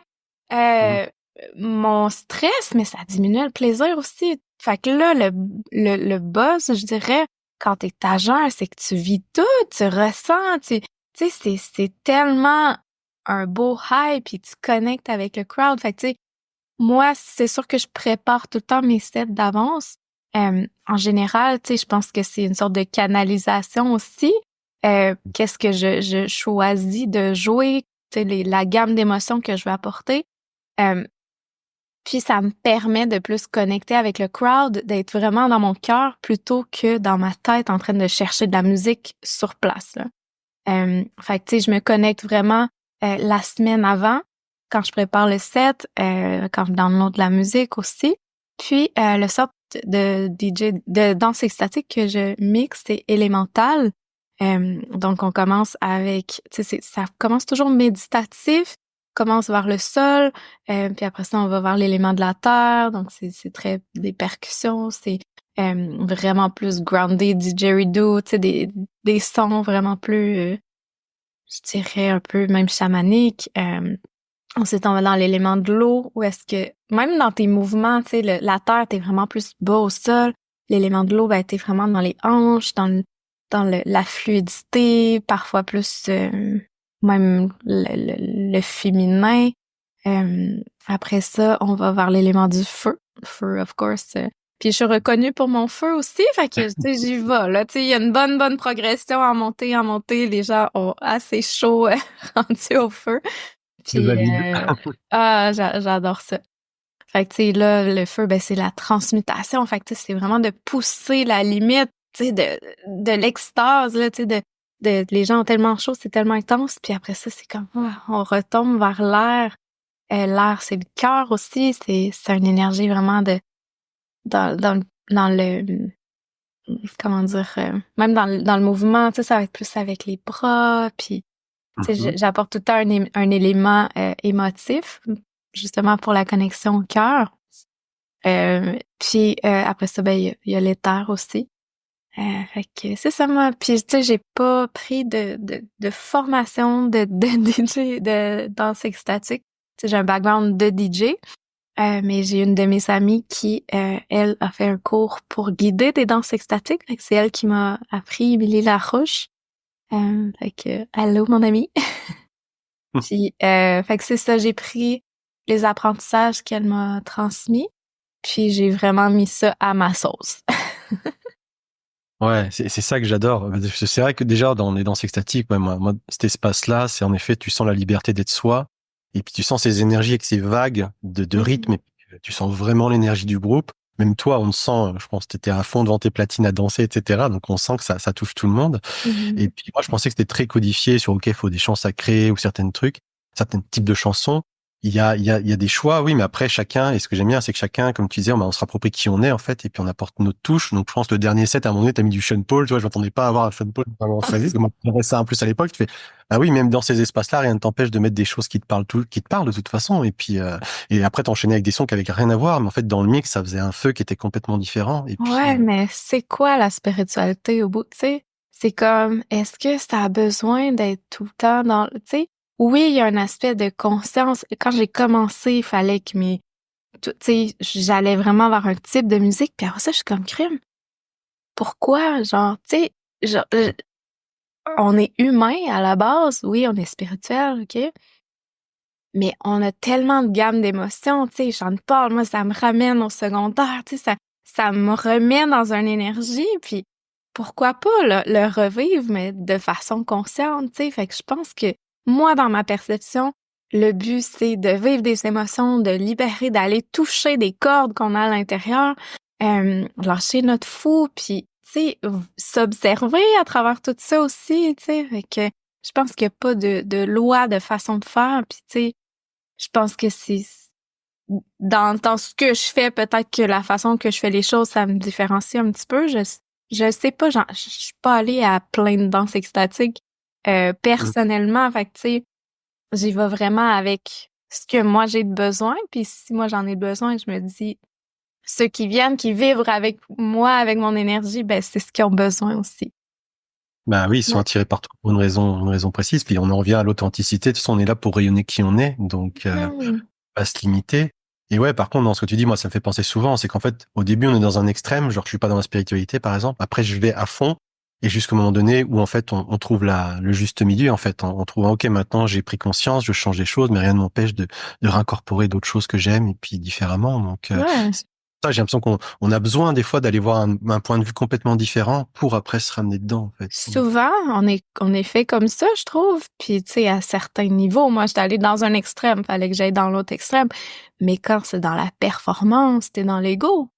Mhm. euh, mon stress, mais ça diminuait le plaisir aussi. Fait que là, le buzz, je dirais, quand t'es à jeun, c'est que tu vis tout, tu ressens, tu sais, c'est tellement un beau hype, puis tu connectes avec le crowd. Fait que, tu sais, moi, c'est sûr que je prépare tout le temps mes sets d'avance. En général, tu sais, je pense que c'est une sorte de canalisation aussi. Qu'est-ce que je choisis de jouer, tu sais, la gamme d'émotions que je vais apporter. Euh, Puis ça me permet de plus connecter avec le crowd, d'être vraiment dans mon cœur plutôt que dans ma tête en train de chercher de la musique sur place, là. Fait que tu sais, je me connecte vraiment la semaine avant, quand je prépare le set, quand je download de la musique aussi. Puis le sort de DJ de danse extatique que je mixe, c'est élémental. Donc on commence avec, tu sais, ça commence toujours méditatif, commence vers le sol, puis après ça on va vers l'élément de la terre. Donc c'est très des percussions, c'est vraiment plus grounded didgeridoo, tu sais, des sons vraiment plus, je dirais un peu même chamaniques. Ensuite, on va dans l'élément de l'eau, où est-ce que, même dans tes mouvements, tu sais, la terre, t'es vraiment plus bas au sol. L'élément de l'eau, ben, t'es vraiment dans les hanches, la fluidité, parfois plus, même le féminin. Après ça, on va vers l'élément du feu. Feu, of course. Puis je suis reconnue pour mon feu aussi, fait que, tu sais, j'y vais, là. Tu sais, il y a une bonne progression en montée, en montée. Les gens ont assez chaud rendu au feu. Je Puis, valide. j'adore ça. Fait que, tu sais, là, le feu, ben, c'est la transmutation. Fait que, tu sais, c'est vraiment de pousser la limite, tu sais, de l'extase, là, tu sais, les gens ont tellement chaud, c'est tellement intense. Puis après ça, c'est comme, on retombe vers l'air. L'air, c'est le cœur aussi. C'est une énergie vraiment dans le, comment dire, même dans le mouvement, tu sais, ça va être plus avec les bras. Puis, tu sais, Mhm. j'apporte tout le temps un élément émotif, justement pour la connexion au cœur. Puis après ça, ben il y a l'éther aussi. Fait que c'est ça moi. Puis tu sais, j'ai pas pris de formation de DJ de danse extatique. Tu sais, j'ai un background de DJ, mais j'ai une de mes amies qui, elle, a fait un cours pour guider des danses extatiques. Fait que c'est elle qui m'a appris Émilie Larouche. Fait que allô mon amie. Puis, fait que c'est ça, j'ai pris les apprentissages qu'elle m'a transmis, puis j'ai vraiment mis ça à ma sauce. Ouais, c'est ça que j'adore. C'est vrai que déjà dans les danses extatiques, ouais, moi, cet espace-là, c'est en effet, tu sens la liberté d'être soi, et puis tu sens ces énergies avec ces vagues de rythme, Mhm. et puis tu sens vraiment l'énergie du groupe. même toi, on te sent, je pense que t'étais à fond devant tes platines à danser, etc. Donc on sent que ça touche tout le monde. Et Mhm. puis moi, je pensais que c'était très codifié sur, OK, il faut des chants sacrés ou certains trucs, certains types de chansons. Il y a des choix, oui, mais après chacun, et ce que j'aime bien, c'est que chacun, comme tu disais, on se rapproprie qui on est, en fait, et puis on apporte notre touche. Donc je pense que le dernier set, à un moment donné, t'as mis du Sean Paul, tu vois, je m'attendais pas à avoir un Sean Paul vraiment choisi, parce que moi, je ça en plus à l'époque, tu fais, ah oui, même dans ces espaces-là, rien ne t'empêche de mettre des choses qui te parlent qui te parlent de toute façon, et puis, et après t'enchaîner avec des sons qui avaient rien à voir, mais en fait, dans le mix, ça faisait un feu qui était complètement différent, et puis, Ouais, mais c'est quoi la spiritualité au bout, tu sais? C'est comme, est-ce que ça a besoin d'être tout le temps dans, tu sais? Oui, il y a un aspect de conscience. Quand j'ai commencé, il fallait que tu sais, j'allais vraiment vers un type de musique, puis après ça, je suis comme crime. Pourquoi? Genre, tu sais, genre, on est humain à la base, oui, on est spirituel, OK? Mais on a tellement de gamme d'émotions, tu sais, j'en parle, moi, ça me ramène au secondaire, tu sais, ça me remet dans une énergie, puis pourquoi pas le revivre, mais de façon consciente, tu sais. Fait que je pense que moi, dans ma perception, le but, c'est de vivre des émotions, de libérer, d'aller toucher des cordes qu'on a à l'intérieur, lâcher notre fou, puis, tu sais, s'observer à travers tout ça aussi, tu sais. Fait que je pense qu'il n'y a pas de loi, de façon de faire, puis, tu sais, je pense que c'est dans ce que je fais, peut-être que la façon que je fais les choses, ça me différencie un petit peu. Je sais pas, je suis pas allée à plein de danses extatiques personnellement. Fait que tu sais, j'y vais vraiment avec ce que moi j'ai de besoin. Puis si moi j'en ai besoin, je me dis ceux qui viennent, qui vivent avec moi, avec mon énergie, ben c'est ce qu'ils ont besoin aussi. bah oui, ils sont Ouais. attirés par toi pour une raison précise. Puis on en revient à l'authenticité. De toute façon, on est là pour rayonner qui on est, donc Hmm. pas se limiter. Et ouais, par contre, dans ce que tu dis, moi, ça me fait penser souvent, c'est qu'en fait, au début, on est dans un extrême, genre je suis pas dans la spiritualité, par exemple. Après, je vais à fond, et jusqu'au moment donné où en fait, on trouve le juste milieu, en fait, en trouvant, OK, maintenant, j'ai pris conscience, je change les choses, mais rien ne m'empêche de réincorporer d'autres choses que j'aime et puis différemment. Donc Ouais. ça, j'ai l'impression qu'on a besoin des fois d'aller voir un point de vue complètement différent pour après se ramener dedans, en fait. Souvent, on est fait comme ça, je trouve. Puis, tu sais, à certains niveaux, moi, j'étais allée dans un extrême, fallait que j'aille dans l'autre extrême. Mais quand c'est dans la performance, t'es dans l'ego.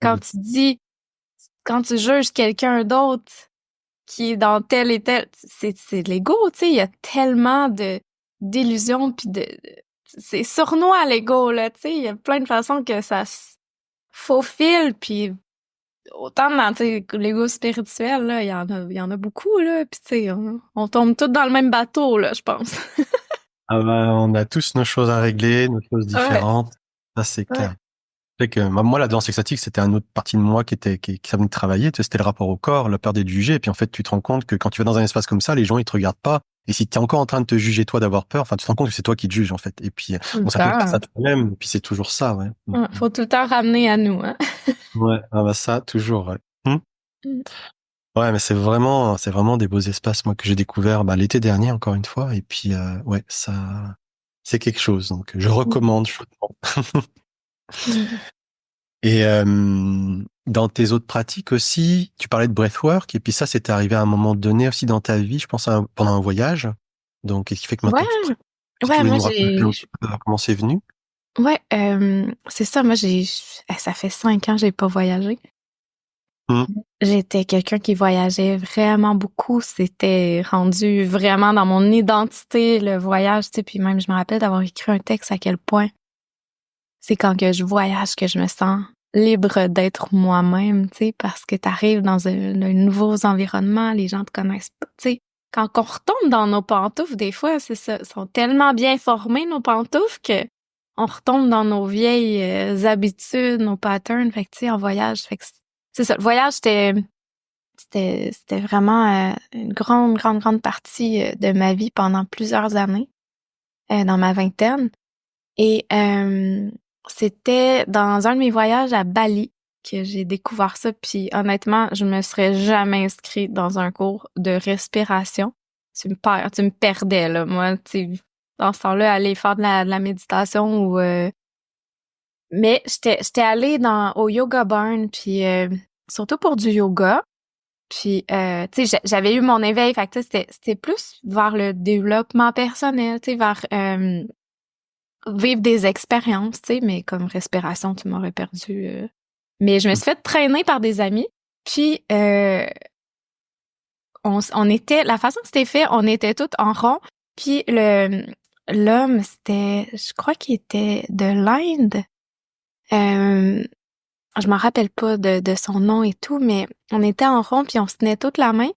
Quand Mhm. tu dis, quand tu juges quelqu'un d'autre qui est dans tel et tel, c'est de l'ego, tu sais. Il y a tellement d'illusions, puis c'est sournois, l'ego, là, tu sais. Il y a plein de façons que ça se faufile, puis autant dans l'ego spirituel, là, il y en a beaucoup, là. Puis, tu sais, on tombe tous dans le même bateau, là, je pense. Ah bah, on a tous nos choses à régler, nos choses Ouais, différentes. Ça, c'est ouais. clair. Fait que moi, la danse extatique, c'était une autre partie de moi qui ça venait de travailler. Tu sais, c'était le rapport au corps, la peur d'être jugé. Et puis en fait, tu te rends compte que quand tu vas dans un espace comme ça, les gens ils te regardent pas. Et si tu es encore en train de te juger toi d'avoir peur, enfin, tu te rends compte que c'est toi qui te juges en fait. Et puis Tout le on s'appelle pas temps. ça toi-même. Et puis c'est toujours ça, ouais. Ouais, faut tout le temps ramener à nous, hein. Ouais, ah bah ça, toujours, ouais. Mm. Ouais, mais c'est vraiment des beaux espaces, moi, que j'ai découvert, bah, l'été dernier, encore une fois. Et puis, ouais, ça, c'est quelque chose. Donc, je recommande chaudement. Mm. Et dans tes autres pratiques aussi, tu parlais de breathwork, et puis ça, c'était arrivé à un moment donné aussi dans ta vie, je pense, pendant un voyage. Donc, qu'est-ce qui fait que Ouais, maintenant tu pratiques? Si tu ouais, voulais moi nous raconter un petit peu comment c'est venu. ouais, c'est ça, moi ça fait 5 ans que j'ai pas voyagé. Hum, J'étais quelqu'un qui voyageait vraiment beaucoup. C'était rendu vraiment dans mon identité, le voyage, tu sais. Puis même, je me rappelle d'avoir écrit un texte à quel point c'est quand que je voyage que je me sens libre d'être moi-même, tu sais, parce que t'arrives dans un nouveau environnement, les gens te connaissent pas, tu sais. Quand on retombe dans nos pantoufles, des fois, c'est ça, sont tellement bien formés, nos pantoufles, que on retombe dans nos vieilles habitudes, nos patterns. Fait que, tu sais, en voyage, fait que c'est ça. Le voyage, c'était vraiment une grande, grande, grande partie de ma vie pendant plusieurs années, dans ma vingtaine. Et c'était dans un de mes voyages à Bali que j'ai découvert ça. Puis honnêtement, je me serais jamais inscrite dans un cours de respiration. Tu me perdais, là. Moi, tu sais, dans ce temps-là, aller faire de la méditation ou... Mais j'étais allée au Yoga Barn, puis surtout pour du yoga. Puis, tu sais, j'avais eu mon éveil, fait que tu sais, c'était plus vers le développement personnel, tu sais, vers vivre des expériences, tu sais, mais comme respiration, tu m'aurais perdu Mais je me suis fait traîner par des amis. Puis, on était, la façon que c'était fait, on était toutes en rond. Puis l'homme, je crois qu'il était de l'Inde. Je m'en rappelle pas de son nom et tout, mais on était en rond puis on se tenait toute la main.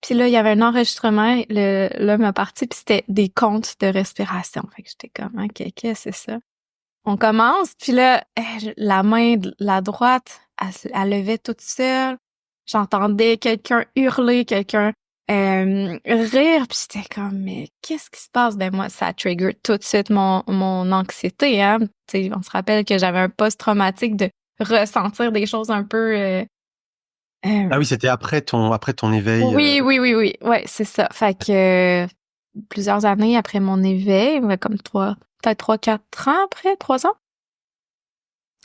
Puis là, il y avait un enregistrement, l'homme est parti puis c'était des comptes de respiration. Fait que j'étais comme, OK, qu'est-ce que c'est ça? On commence, puis là, la main de la droite, elle levait toute seule. J'entendais quelqu'un hurler, quelqu'un rire, puis j'étais comme, mais qu'est-ce qui se passe? Ben moi, ça trigger tout de suite mon anxiété, hein. Tu sais, on se rappelle que j'avais un post-traumatique de ressentir des choses un peu... Ah oui, c'était après ton éveil. Oui. Ouais, c'est ça. Fait que plusieurs années après mon éveil, comme peut-être 3-4 ans après, 3 ans.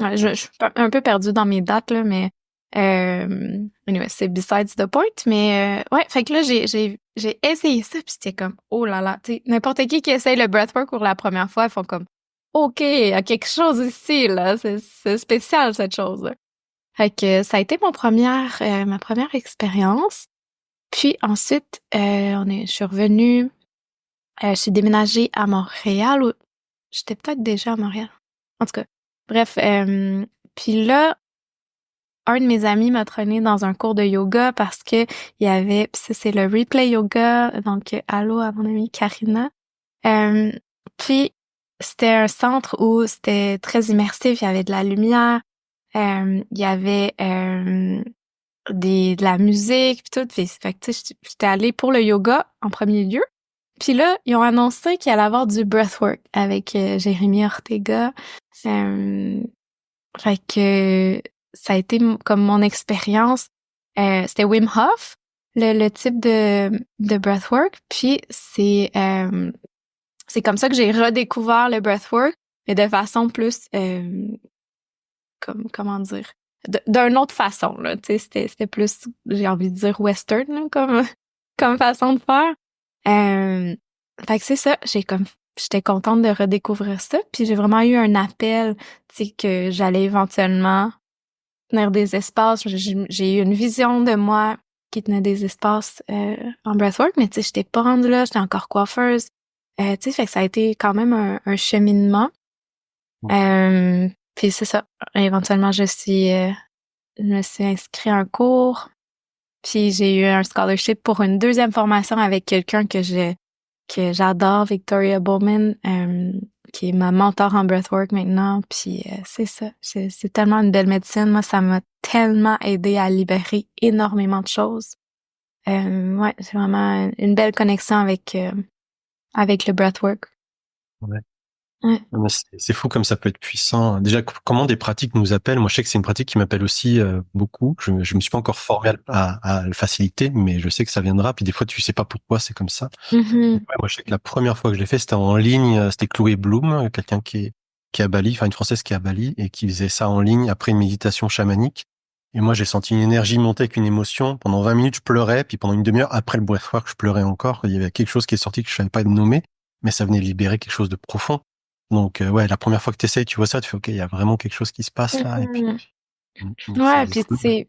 Ouais, je suis un peu perdue dans mes dates, là, mais anyway, c'est besides the point. Mais ouais, fait que là, j'ai essayé ça, puis c'était comme, oh là là, tu sais, n'importe qui essaye le breathwork pour la première fois, ils font comme, OK, il y a quelque chose ici, là, c'est spécial, cette chose-là. Fait que ça a été ma première expérience. Puis ensuite, je suis revenue, je suis déménagée à Montréal, ou j'étais peut-être déjà à Montréal. En tout cas, bref, puis là, un de mes amis m'a traîné dans un cours de yoga parce que il y avait, pis ça c'est le replay yoga, donc allô à mon amie Karina. Puis c'était un centre où c'était très immersif, il y avait de la lumière, il y avait de la musique puis tout. Fait que tu sais, j'étais allée pour le yoga en premier lieu. Puis là, ils ont annoncé qu'il allait y avoir du breathwork avec Jérémy Ortega. Fait que ça a été comme mon expérience. C'était Wim Hof, le type de breathwork. Puis c'est comme ça que j'ai redécouvert le breathwork, mais de façon plus comment dire, d'une autre façon, là. Tu sais, c'était plus, j'ai envie de dire western, là, comme façon de faire. Fait que c'est ça, j'étais contente de redécouvrir ça, puis j'ai vraiment eu un appel, tu sais, que j'allais éventuellement tenir des espaces. J'ai eu une vision de moi qui tenait des espaces en breathwork, mais tu sais, j'étais pas rendue là, j'étais encore coiffeuse. Tu sais, fait que ça a été quand même un cheminement. Puis c'est ça. Éventuellement, je me suis inscrite à un cours. Puis j'ai eu un scholarship pour une deuxième formation avec quelqu'un que j'adore, Victoria Bowman, qui est ma mentor en breathwork maintenant. Puis c'est ça. C'est tellement une belle médecine. Moi, ça m'a tellement aidé à libérer énormément de choses. Ouais, c'est vraiment une belle connexion avec le breathwork. Ouais. Ouais. Mais c'est fou comme ça peut être puissant. Déjà, comment des pratiques nous appellent. Moi, je sais que c'est une pratique qui m'appelle aussi beaucoup. Je me suis pas encore formé à le faciliter, mais je sais que ça viendra. Puis des fois, tu sais pas pourquoi c'est comme ça. Mm-hmm. Ouais, moi, je sais que la première fois que je l'ai fait, c'était en ligne. C'était Chloé Bloom, quelqu'un qui est à Bali, enfin une Française qui est à Bali et qui faisait ça en ligne après une méditation chamanique. Et moi, j'ai senti une énergie monter avec une émotion. Pendant 20 minutes, je pleurais. Puis pendant une demi-heure, après le breathwork, je pleurais encore. Il y avait quelque chose qui est sorti que je savais pas nommer, mais ça venait libérer quelque chose de profond. Donc, ouais, la première fois que tu essayes, tu vois ça, tu fais, OK, il y a vraiment quelque chose qui se passe là. Et puis, Ouais, puis tu sais,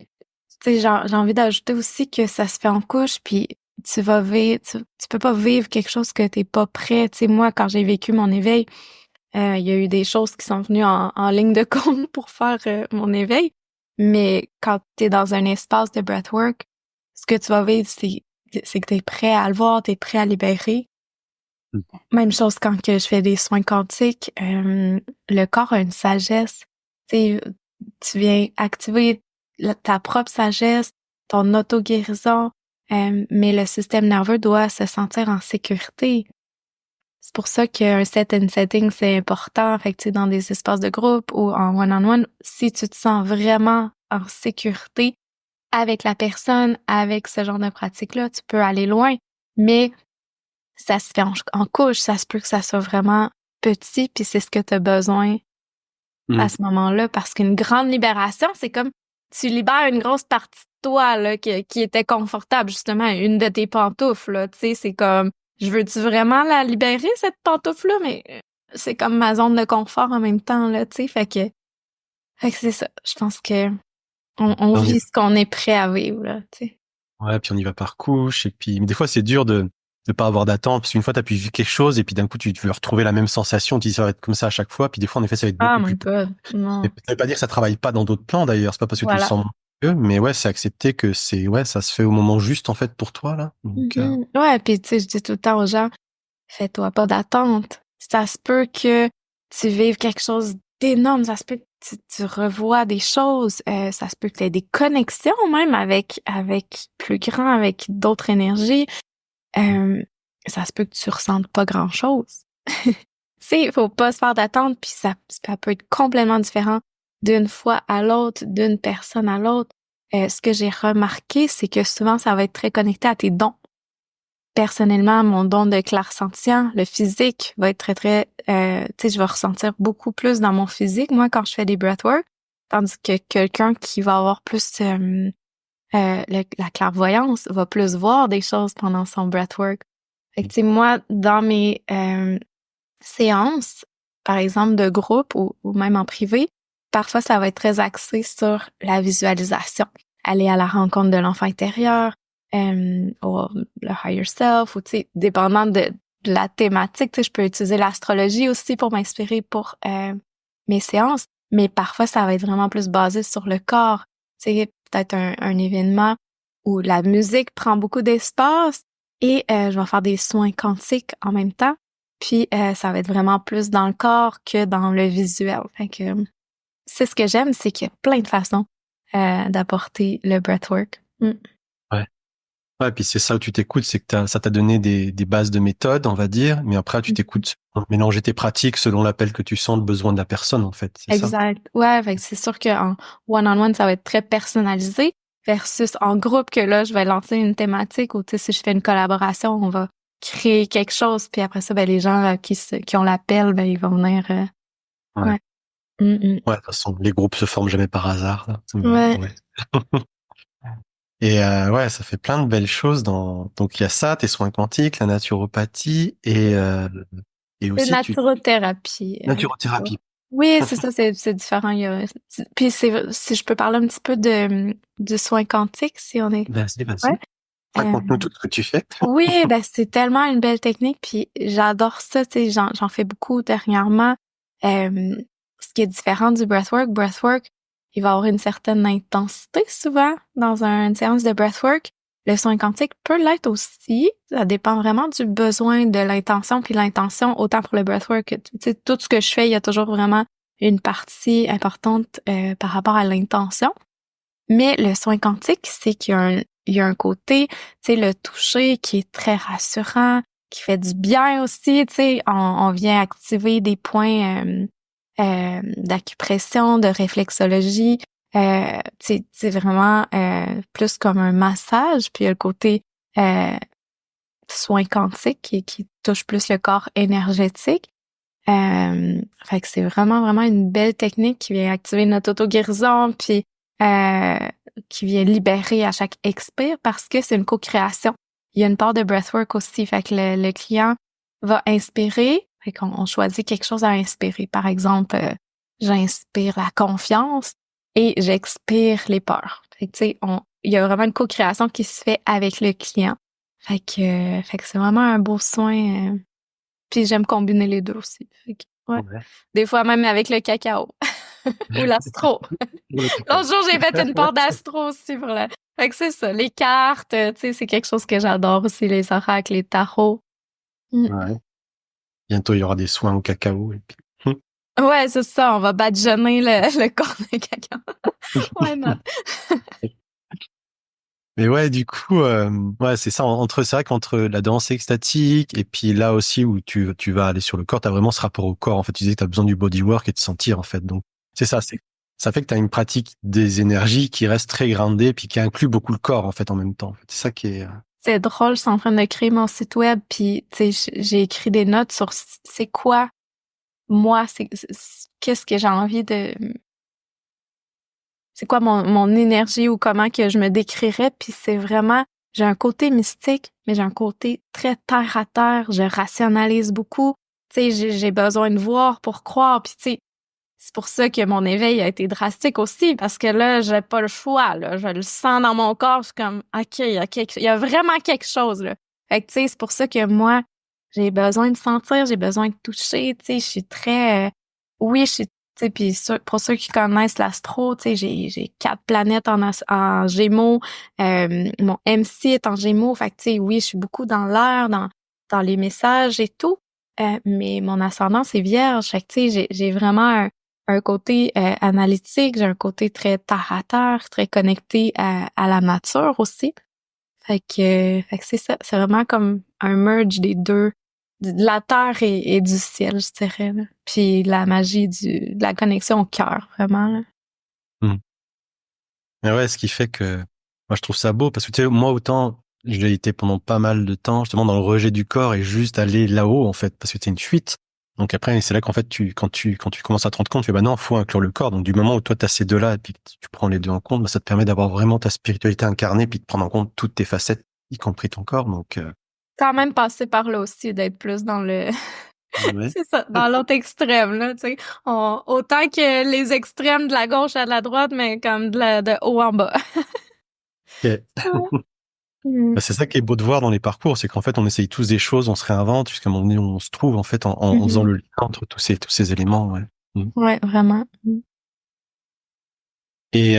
j'ai envie d'ajouter aussi que ça se fait en couche, puis tu vas vivre, tu peux pas vivre quelque chose que t'es pas prêt. Tu sais, moi, quand j'ai vécu mon éveil, il y a eu des choses qui sont venues en ligne de compte pour faire mon éveil. Mais quand t'es dans un espace de breathwork, ce que tu vas vivre, c'est que t'es prêt à le voir, t'es prêt à libérer. Même chose quand que je fais des soins quantiques, le corps a une sagesse. Tu sais, tu viens activer ta propre sagesse, ton auto-guérison, mais le système nerveux doit se sentir en sécurité. C'est pour ça qu'un set and setting, c'est important. Fait que, tu sais, dans des espaces de groupe ou en one-on-one, si tu te sens vraiment en sécurité avec la personne, avec ce genre de pratique-là, tu peux aller loin. Mais ça se fait en couche, ça se peut que ça soit vraiment petit, puis c'est ce que tu as besoin à ce moment-là, parce qu'une grande libération, c'est comme tu libères une grosse partie de toi là, qui était confortable, justement, une de tes pantoufles, là, tu sais, c'est comme, je veux-tu vraiment la libérer, cette pantoufle-là, mais c'est comme ma zone de confort en même temps, là, tu sais, fait que c'est ça. Je pense que On On y vit ce qu'on est prêt à vivre, là, tu sais. Ouais, puis on y va par couche, et puis, mais des fois, c'est dur de pas avoir d'attente, parce qu'une fois, t'as pu vivre quelque chose, et puis d'un coup, tu veux retrouver la même sensation, tu dis ça va être comme ça à chaque fois, puis des fois, en effet, ça va être Oh beaucoup my plus. God, Mais non. ça veut pas dire que ça travaille pas dans d'autres plans, d'ailleurs, c'est pas parce que tu le Voilà. sens mieux, mais ouais, c'est accepter que ouais, ça se fait au moment juste, en fait, pour toi, là. Donc, Ouais, puis tu sais, je dis tout le temps aux gens, fais-toi pas d'attente. Ça se peut que tu vives quelque chose d'énorme, ça se peut que tu revois des choses, ça se peut que tu aies des connexions même avec plus grand, avec d'autres énergies. Euh, Ça se peut que tu ressentes pas grand-chose. Tu sais, il faut pas se faire d'attente, puis ça peut être complètement différent d'une fois à l'autre, d'une personne à l'autre. Ce que j'ai remarqué, c'est que souvent, ça va être très connecté à tes dons. Personnellement, mon don de clairsentient, le physique va être très, très... tu sais, je vais ressentir beaucoup plus dans mon physique, moi, quand je fais des breathwork, tandis que quelqu'un qui va avoir plus la clairvoyance va plus voir des choses pendant son breathwork. Fait que, tu sais, moi, dans mes séances, par exemple, de groupe ou même en privé, parfois, ça va être très axé sur la visualisation. Aller à la rencontre de l'enfant intérieur, ou le higher self, ou tu sais, dépendant de la thématique, tu sais, je peux utiliser l'astrologie aussi pour m'inspirer pour mes séances, mais parfois, ça va être vraiment plus basé sur le corps. Tu sais, peut-être un événement où la musique prend beaucoup d'espace et je vais faire des soins quantiques en même temps. Puis ça va être vraiment plus dans le corps que dans le visuel. Fait que c'est ce que j'aime, c'est qu'il y a plein de façons d'apporter le breathwork. ouais. Ouais, puis c'est ça où tu t'écoutes, c'est que ça t'a donné des bases de méthode, on va dire, mais après, tu t'écoutes mélanger tes pratiques selon l'appel que tu sens, le besoin de la personne, en fait, c'est ça. Exact. Ouais, fait que c'est sûr qu'en one-on-one, ça va être très personnalisé versus en groupe que là, je vais lancer une thématique ou tu sais, si je fais une collaboration, on va créer quelque chose puis après ça, ben les gens qui ont l'appel, ben ils vont venir. Ouais. Ouais. Mm, Ouais, de toute façon, les groupes se forment jamais par hasard, là. Ouais. Ouais. Et ouais, ça fait plein de belles choses donc il y a ça, tes soins quantiques, la naturopathie et C'est aussi naturothérapie. naturothérapie. Oui, c'est ça, c'est différent. Puis si je peux parler un petit peu du soin quantique, si on est. Vas-y, Ouais. vas-y. Euh, Raconte-nous tout ce que tu fais. oui, ben c'est tellement une belle technique, puis j'adore ça. Tu sais, j'en fais beaucoup dernièrement. Euh, Ce qui est différent du breathwork, il va avoir une certaine intensité souvent dans une séance de breathwork. Le soin quantique peut l'être aussi. Ça dépend vraiment du besoin de l'intention, puis l'intention, autant pour le breathwork que, tu sais, tout ce que je fais, il y a toujours vraiment une partie importante par rapport à l'intention. Mais le soin quantique, c'est il y a un côté, tu sais, le toucher qui est très rassurant, qui fait du bien aussi, tu sais, on vient activer des points d'acupression, de réflexologie, c'est vraiment plus comme un massage, puis il y a le côté euh, soin quantique qui touche plus le corps énergétique. Fait que c'est vraiment, vraiment une belle technique qui vient activer notre auto-guérison, puis euh, qui vient libérer à chaque expire parce que c'est une co-création. Il y a une part de breathwork aussi. Fait que le client va inspirer. Fait qu'on on choisit quelque chose à inspirer. Par exemple, j'inspire la confiance et j'expire les peurs. Fait que tu sais, il y a vraiment une co-création qui se fait avec le client. Fait que c'est vraiment un beau soin. Puis j'aime combiner les deux aussi. Fait que, ouais. Ouais. Des fois même avec le cacao ou l'astro. Le cacao. L'autre jour, j'ai fait une part d'astro aussi pour la... Fait que c'est ça. Les cartes, tu sais, c'est quelque chose que j'adore aussi, les oracles, les tarots. Mm. Ouais. Bientôt, il y aura des soins au cacao. Et puis... Ouais, c'est ça. On va badigeonner le corps de cacao. Why not? Mais ouais, du coup, ouais, c'est ça. C'est vrai qu'entre la danse extatique et puis là aussi où tu vas aller sur le corps, t'as vraiment ce rapport au corps. En fait, tu disais que t'as besoin du bodywork et de sentir, en fait. Donc, c'est ça. Ça fait que t'as une pratique des énergies qui reste très groundée puis qui inclut beaucoup le corps, en fait, en même temps. En fait, c'est ça qui est, C'est drôle, je suis en train de créer mon site web, puis tu sais, j'ai écrit des notes sur c'est quoi, moi, qu'est-ce que j'ai envie de c'est quoi mon énergie ou comment que je me décrirais, puis c'est vraiment, j'ai un côté mystique, mais j'ai un côté très terre à terre, je rationalise beaucoup, tu sais, j'ai besoin de voir pour croire, puis tu sais, c'est pour ça que mon éveil a été drastique aussi, parce que là, j'ai pas le choix, là. Je le sens dans mon corps, je suis comme, OK, il y a vraiment quelque chose, là. Fait que, tu sais, c'est pour ça que moi, j'ai besoin de sentir, j'ai besoin de toucher, tu sais, je suis très, oui, je suis, tu sais, puis pour ceux qui connaissent l'astro, tu sais, j'ai 4 planètes en Gémeaux, mon MC est en Gémeaux, fait que, tu sais, oui, je suis beaucoup dans l'air, dans les messages et tout, mais mon ascendant, c'est Vierge, fait que, tu sais, j'ai vraiment un côté analytique, j'ai un côté très terre à terre, très connecté à la nature aussi. Fait que c'est ça, c'est vraiment comme un merge des deux, de la terre et du ciel, je dirais, là. Puis la magie de la connexion au cœur, vraiment, là. Mm. Mais ouais, ce qui fait que moi je trouve ça beau parce que tu sais, moi autant j'ai été pendant pas mal de temps justement dans le rejet du corps et juste aller là-haut en fait parce que c'est une fuite. Donc après c'est là qu'en fait quand tu commences à te rendre compte, tu fais bah non, faut inclure le corps. Donc du moment où toi t'as ces deux-là et puis que tu prends les deux en compte, bah, ça te permet d'avoir vraiment ta spiritualité incarnée puis de prendre en compte toutes tes facettes, y compris ton corps. Donc Quand même passer par là aussi, d'être plus dans le, ouais. c'est ça, dans l'autre extrême, là, tu sais. Autant que les extrêmes de la gauche à la droite, mais comme de haut en bas. Ok. Ouais. Mm. Bah, c'est ça qui est beau de voir dans les parcours, c'est qu'en fait on essaye tous des choses, on se réinvente, jusqu'à un moment donné on se trouve en fait en faisant Mhm. le lien entre tous ces éléments. Ouais. Mm. Ouais, vraiment. Mm. Et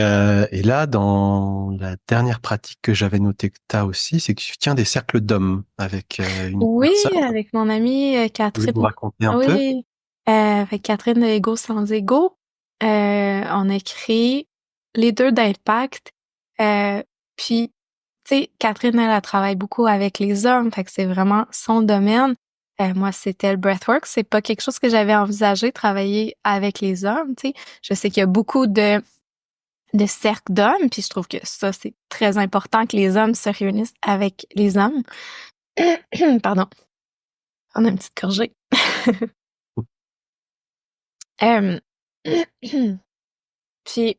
là, dans la dernière pratique que j'avais notée que tu as aussi, c'est que tu tiens des cercles d'hommes avec une Oui, personne. avec mon amie Vous pouvez Catherine. vous raconter un peu? Oui, avec Catherine de Ego sans ego, on a créé les deux d'impact. Puis, tu sais, Catherine, elle travaille beaucoup avec les hommes, fait que c'est vraiment son domaine. Moi, c'était le breathwork. C'est pas quelque chose que j'avais envisagé, travailler avec les hommes, tu sais. Je sais qu'il y a beaucoup de cercles d'hommes, puis je trouve que ça, c'est très important que les hommes se réunissent avec les hommes. Pardon, on a une petite gorgée. Euh, Puis,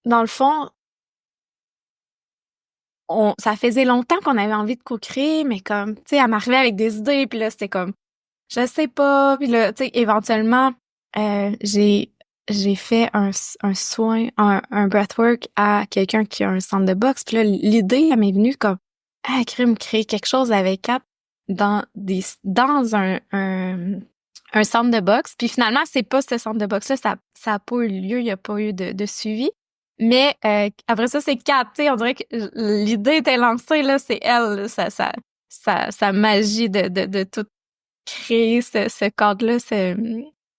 dans le fond, ça faisait longtemps qu'on avait envie de co-créer, mais comme, tu sais, elle m'arrivait avec des idées, puis là, c'était comme, je sais pas, puis là, tu sais, éventuellement, j'ai fait un soin, un breathwork à quelqu'un qui a un centre de boxe, puis là, l'idée, elle m'est venue comme, ah, crime, créer quelque chose avec Kat dans un centre de boxe. Puis finalement, c'est pas ce centre de boxe-là, ça a pas eu lieu, il y a pas eu de suivi. Mais après ça, c'est Kat, tu sais, on dirait que l'idée était lancée, là, c'est elle, là, sa magie de tout créer ce cadre-là,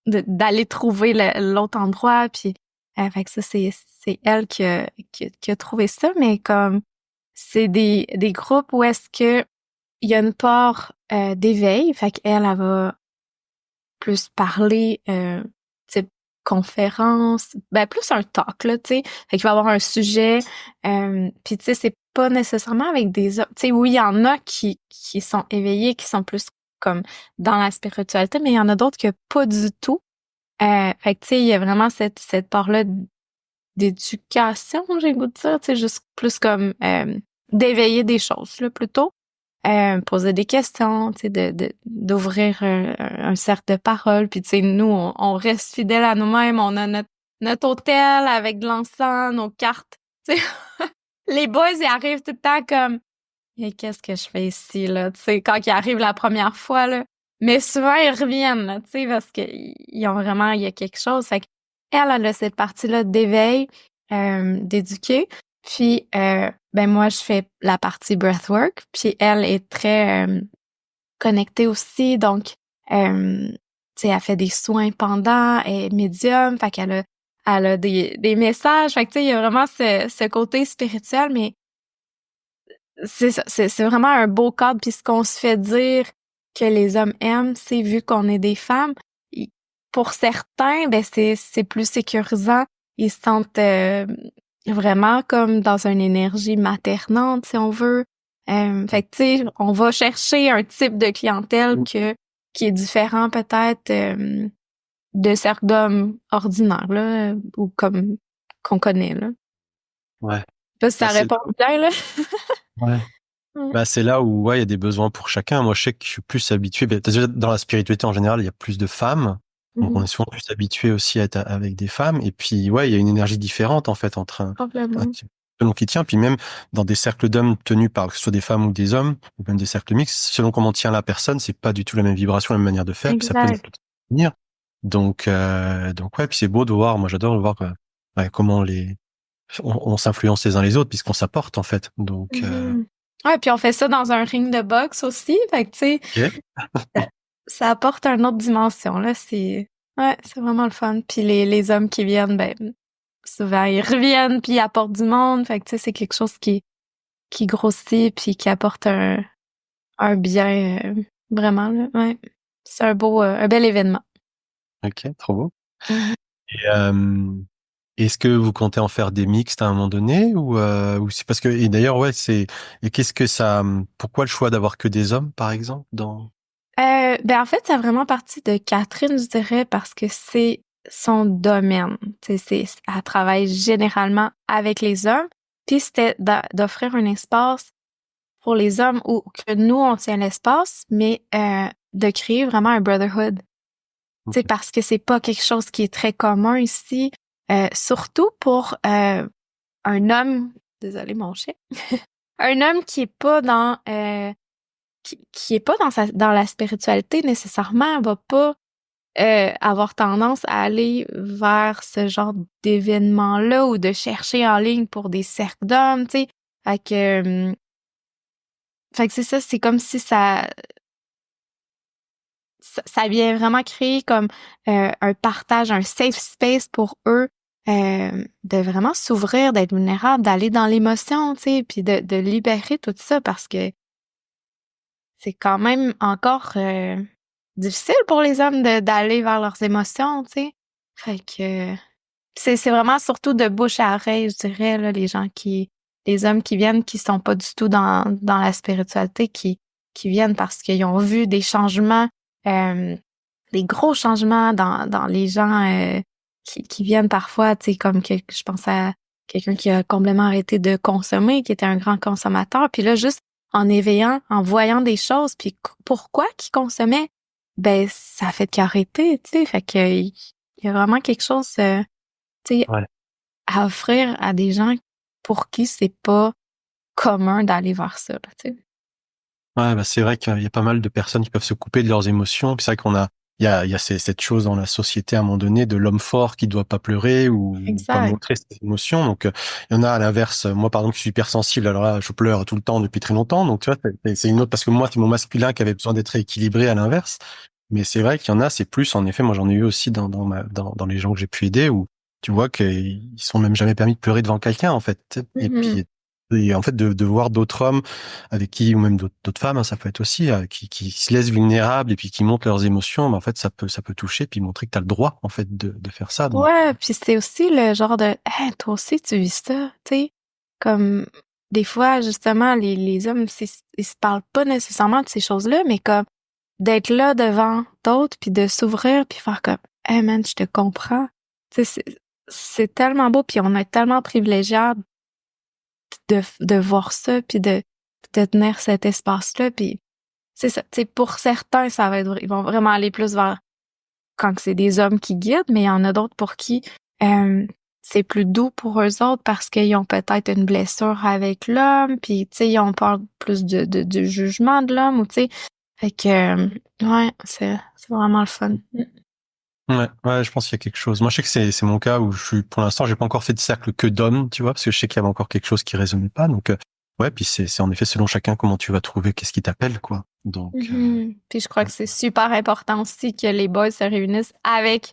d'aller trouver l'autre endroit. Puis fait que ça, c'est elle qui a trouvé ça, mais comme c'est des groupes où est-ce que il y a une part d'éveil, fait qu'elle, elle va plus parler type conférence, ben plus un talk là, tu sais. Fait qu'il va y avoir un sujet, puis tu sais, c'est pas nécessairement avec des hommes. Tu sais, oui, il y en a qui sont éveillés, qui sont plus comme dans la spiritualité, mais il y en a d'autres que pas du tout. Fait que tu sais, il y a vraiment cette part-là d'éducation, j'ai le goût de dire, tu sais, juste plus comme d'éveiller des choses là plutôt. Poser des questions, tu sais, d'ouvrir un cercle de parole. Puis, tu sais, nous, on reste fidèles à nous-mêmes. On a notre hôtel avec de l'encens, nos cartes. Tu sais, les boys, ils arrivent tout le temps comme, mais qu'est-ce que je fais ici, là? Tu sais, quand ils arrivent la première fois, là. Mais souvent, ils reviennent, là, tu sais, parce qu'ils ont vraiment, il y a quelque chose. Fait elle a cette partie-là d'éveil, d'éduquer. Puis, ben moi, je fais la partie breathwork. Puis, elle est très connectée aussi. Donc, tu sais, elle fait des soins pendant, elle est médium. Fait elle a des messages. Fait que, tu sais, il y a vraiment ce côté spirituel, mais c'est ça, c'est vraiment un beau cadre. Puis ce qu'on se fait dire que les hommes aiment, c'est vu qu'on est des femmes. Pour certains, ben c'est plus sécurisant. Ils se sentent vraiment comme dans une énergie maternante, si on veut. Fait que tu sais, on va chercher un type de clientèle qui est différent peut-être de cercle d'hommes ordinaires là, ou comme qu'on connaît là. Ouais. Je sais pas si Bah, ça répond bien là. ouais. Ouais. Bah, c'est là où ouais, il y a des besoins pour chacun. Moi, je sais que je suis plus habitué. Bah, déjà, dans la spiritualité en général, il y a plus de femmes. on Mhm. est souvent plus habitué aussi à être avec des femmes. Et puis, ouais, il y a une énergie différente, en fait, entre Complètement. selon qui tient. Puis même dans des cercles d'hommes tenus par que ce soit des femmes ou des hommes, ou même des cercles mixtes, selon comment tient la personne, c'est pas du tout la même vibration, la même manière de faire. Puis ça peut Exact. venir. Donc ouais, puis c'est beau de voir. Moi, j'adore voir ouais, comment on s'influence les uns les autres, puisqu'on s'apporte, en fait. Mhm. Ouais, puis on fait ça dans un ring de boxe aussi. Fait que, tu sais, Ok. ça apporte une autre dimension, là. Ouais, c'est vraiment le fun. Puis les hommes qui viennent, ben, souvent, ils reviennent puis ils apportent du monde. Fait que, tu sais, c'est quelque chose qui grossit puis qui apporte un bien, vraiment, là. Ouais. C'est un bel événement. Ok, trop beau. Mhm. Et, est-ce que vous comptez en faire des mixtes à un moment donné ou c'est parce que et d'ailleurs ouais c'est et qu'est-ce que ça pourquoi le choix d'avoir que des hommes par exemple dans Ben en fait, ça a vraiment parti de Catherine, je dirais, parce que c'est son domaine. Tu sais, elle travaille généralement avec les hommes. Puis c'était d'offrir un espace pour les hommes où que nous, on tient l'espace, mais de créer vraiment un brotherhood. Tu sais, Ok. parce que c'est pas quelque chose qui est très commun ici, surtout pour un homme, désolé mon chien, un homme qui est pas qui est pas dans la spiritualité nécessairement, va pas avoir tendance à aller vers ce genre d'événement-là ou de chercher en ligne pour des cercles d'hommes, tu sais. Fait que, fait que c'est ça, c'est comme si ça vient vraiment créer comme un partage, un safe space pour eux, de vraiment s'ouvrir, d'être vulnérable, d'aller dans l'émotion, tu sais, puis de libérer tout ça parce que c'est quand même encore difficile pour les hommes d'aller vers leurs émotions, tu sais. Fait que c'est vraiment surtout de bouche à oreille, je dirais, là, les hommes qui viennent qui sont pas du tout dans la spiritualité, qui viennent parce qu'ils ont vu des changements, euh, des gros changements dans les gens qui viennent parfois, tu sais, comme que je pense à quelqu'un qui a complètement arrêté de consommer, qui était un grand consommateur, puis là, juste en éveillant, en voyant des choses, puis pourquoi qu'il consommait, ben ça a fait qu'arrêter, tu sais, fait que il y a vraiment quelque chose, tu sais, Ouais. à offrir à des gens pour qui c'est pas commun d'aller vers ça, là, tu sais. Ouais, bah c'est vrai qu'il y a pas mal de personnes qui peuvent se couper de leurs émotions. Puis c'est vrai il y a cette chose dans la société à un moment donné de l'homme fort qui doit pas pleurer ou pas Exact. montrer ses émotions. Donc il y en a à l'inverse. Moi par exemple, je suis hypersensible. Alors là, je pleure tout le temps depuis très longtemps. Donc tu vois, c'est une autre parce que moi c'est mon masculin qui avait besoin d'être équilibré à l'inverse. Mais c'est vrai qu'il y en a, c'est plus en effet. Moi j'en ai eu aussi dans les gens que j'ai pu aider où tu vois qu'ils sont même jamais permis de pleurer devant quelqu'un en fait. Et Mhm. puis et en fait de voir d'autres hommes avec qui, ou même d'autres femmes, hein, ça peut être aussi, qui se laissent vulnérables et puis qui montrent leurs émotions, mais en fait, ça peut toucher puis montrer que tu as le droit, en fait, de faire ça. Donc, Ouais, puis c'est aussi le genre de hey, toi aussi tu vis ça, tu sais. Comme des fois, justement, les hommes, ils se parlent pas nécessairement de ces choses-là, mais comme d'être là devant d'autres, puis de s'ouvrir, puis faire comme hey man, je te comprends. Tu sais, c'est tellement beau, puis on est tellement privilégiés de voir ça, puis de tenir cet espace-là, puis c'est ça. Tu sais, pour certains, ça va être, ils vont vraiment aller plus vers quand c'est des hommes qui guident, mais il y en a d'autres pour qui c'est plus doux pour eux autres parce qu'ils ont peut-être une blessure avec l'homme, puis tu sais, ils ont peur plus du jugement de l'homme, ou tu sais. Fait que ouais, c'est vraiment le fun. ouais, je pense qu'il y a quelque chose. Moi, je sais que c'est mon cas où pour l'instant, j'ai pas encore fait de cercle que d'hommes, tu vois, parce que je sais qu'il y avait encore quelque chose qui résonnait pas. Donc, ouais, puis c'est en effet selon chacun comment tu vas trouver qu'est-ce qui t'appelle, quoi. Donc, Mhm. Puis je crois que c'est super important aussi que les boys se réunissent avec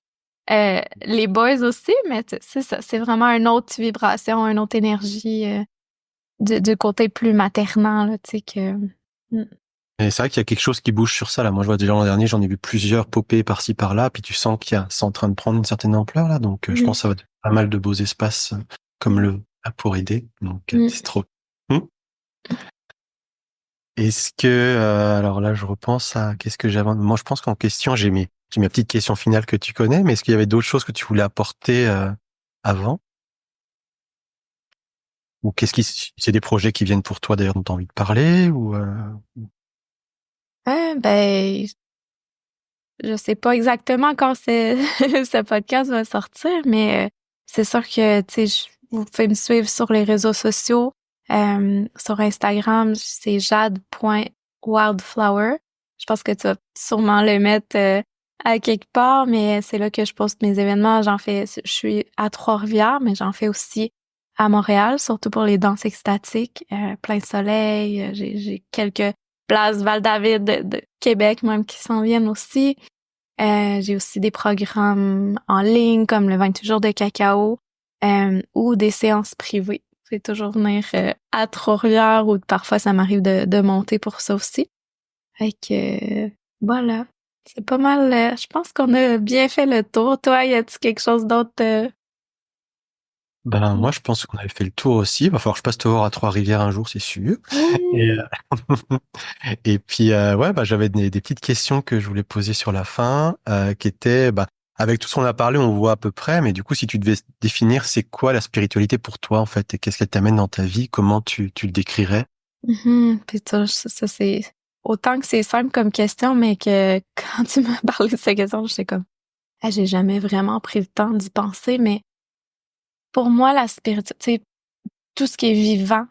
les boys aussi, mais c'est ça, c'est vraiment une autre vibration, une autre énergie du côté plus maternant, là, tu sais, que... Mm. et c'est vrai qu'il y a quelque chose qui bouge sur ça, là. Moi, je vois déjà l'an dernier, j'en ai vu plusieurs popper par-ci, par-là, puis tu sens c'est en train de prendre une certaine ampleur, là. Donc, je Mhm. pense que ça va être pas mal de beaux espaces comme Mm. le là, pour aider. Donc, Mm. c'est trop. Hmm. Est-ce que, alors là, je repense à qu'est-ce que j'avais. Moi, je pense qu'en question, j'ai ma petite question finale que tu connais, mais est-ce qu'il y avait d'autres choses que tu voulais apporter avant? Ou c'est des projets qui viennent pour toi d'ailleurs dont tu as envie de parler ou Ben, je sais pas exactement quand ce podcast va sortir, mais c'est sûr que, tu sais, vous pouvez me suivre sur les réseaux sociaux. Sur Instagram, c'est jade.wildflower. Je pense que tu vas sûrement le mettre à quelque part, mais c'est là que je poste mes événements. Je suis à Trois-Rivières, mais j'en fais aussi à Montréal, surtout pour les danses extatiques, plein soleil. J'ai quelques places Val-David de Québec même qui s'en viennent aussi. J'ai aussi des programmes en ligne comme le 28 jours de cacao ou des séances privées. C'est toujours venir à Trois-Rivières ou parfois ça m'arrive de monter pour ça aussi. Fait que voilà. C'est pas mal. Je pense qu'on a bien fait le tour. Toi, y a-tu quelque chose d'autre? Ben, moi, je pense qu'on avait fait le tour aussi. Il va falloir que je passe te voir à Trois-Rivières un jour, c'est sûr. Et, Oui. et puis, ouais, bah, j'avais des petites questions que je voulais poser sur la fin, qui étaient, bah, avec tout ce qu'on a parlé, on voit à peu près, mais du coup, si tu devais définir, c'est quoi la spiritualité pour toi, en fait, et qu'est-ce qu'elle t'amène dans ta vie, comment tu le décrirais? Puis ça, c'est autant que c'est simple comme question, mais que quand tu m'as parlé de cette question, j'étais comme, ah, j'ai jamais vraiment pris le temps d'y penser, mais pour moi, la spiritualité, tout ce qui est vivant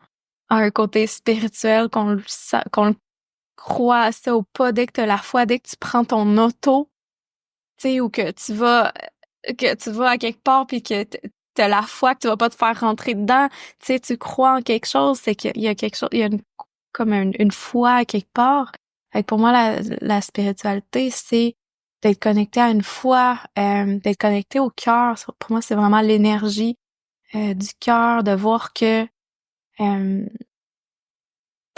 a un côté spirituel, qu'on le croit à ça ou pas. Dès que t'as la foi, dès que tu prends ton auto, tu sais, ou que tu vas à quelque part puis que t'as la foi que tu vas pas te faire rentrer dedans, tu sais, tu crois en quelque chose, c'est qu'il y a quelque chose, il y a comme une foi à quelque part. Fait que pour moi, la spiritualité, c'est d'être connecté à une foi, d'être connecté au cœur. Pour moi, c'est vraiment l'énergie du cœur, de voir que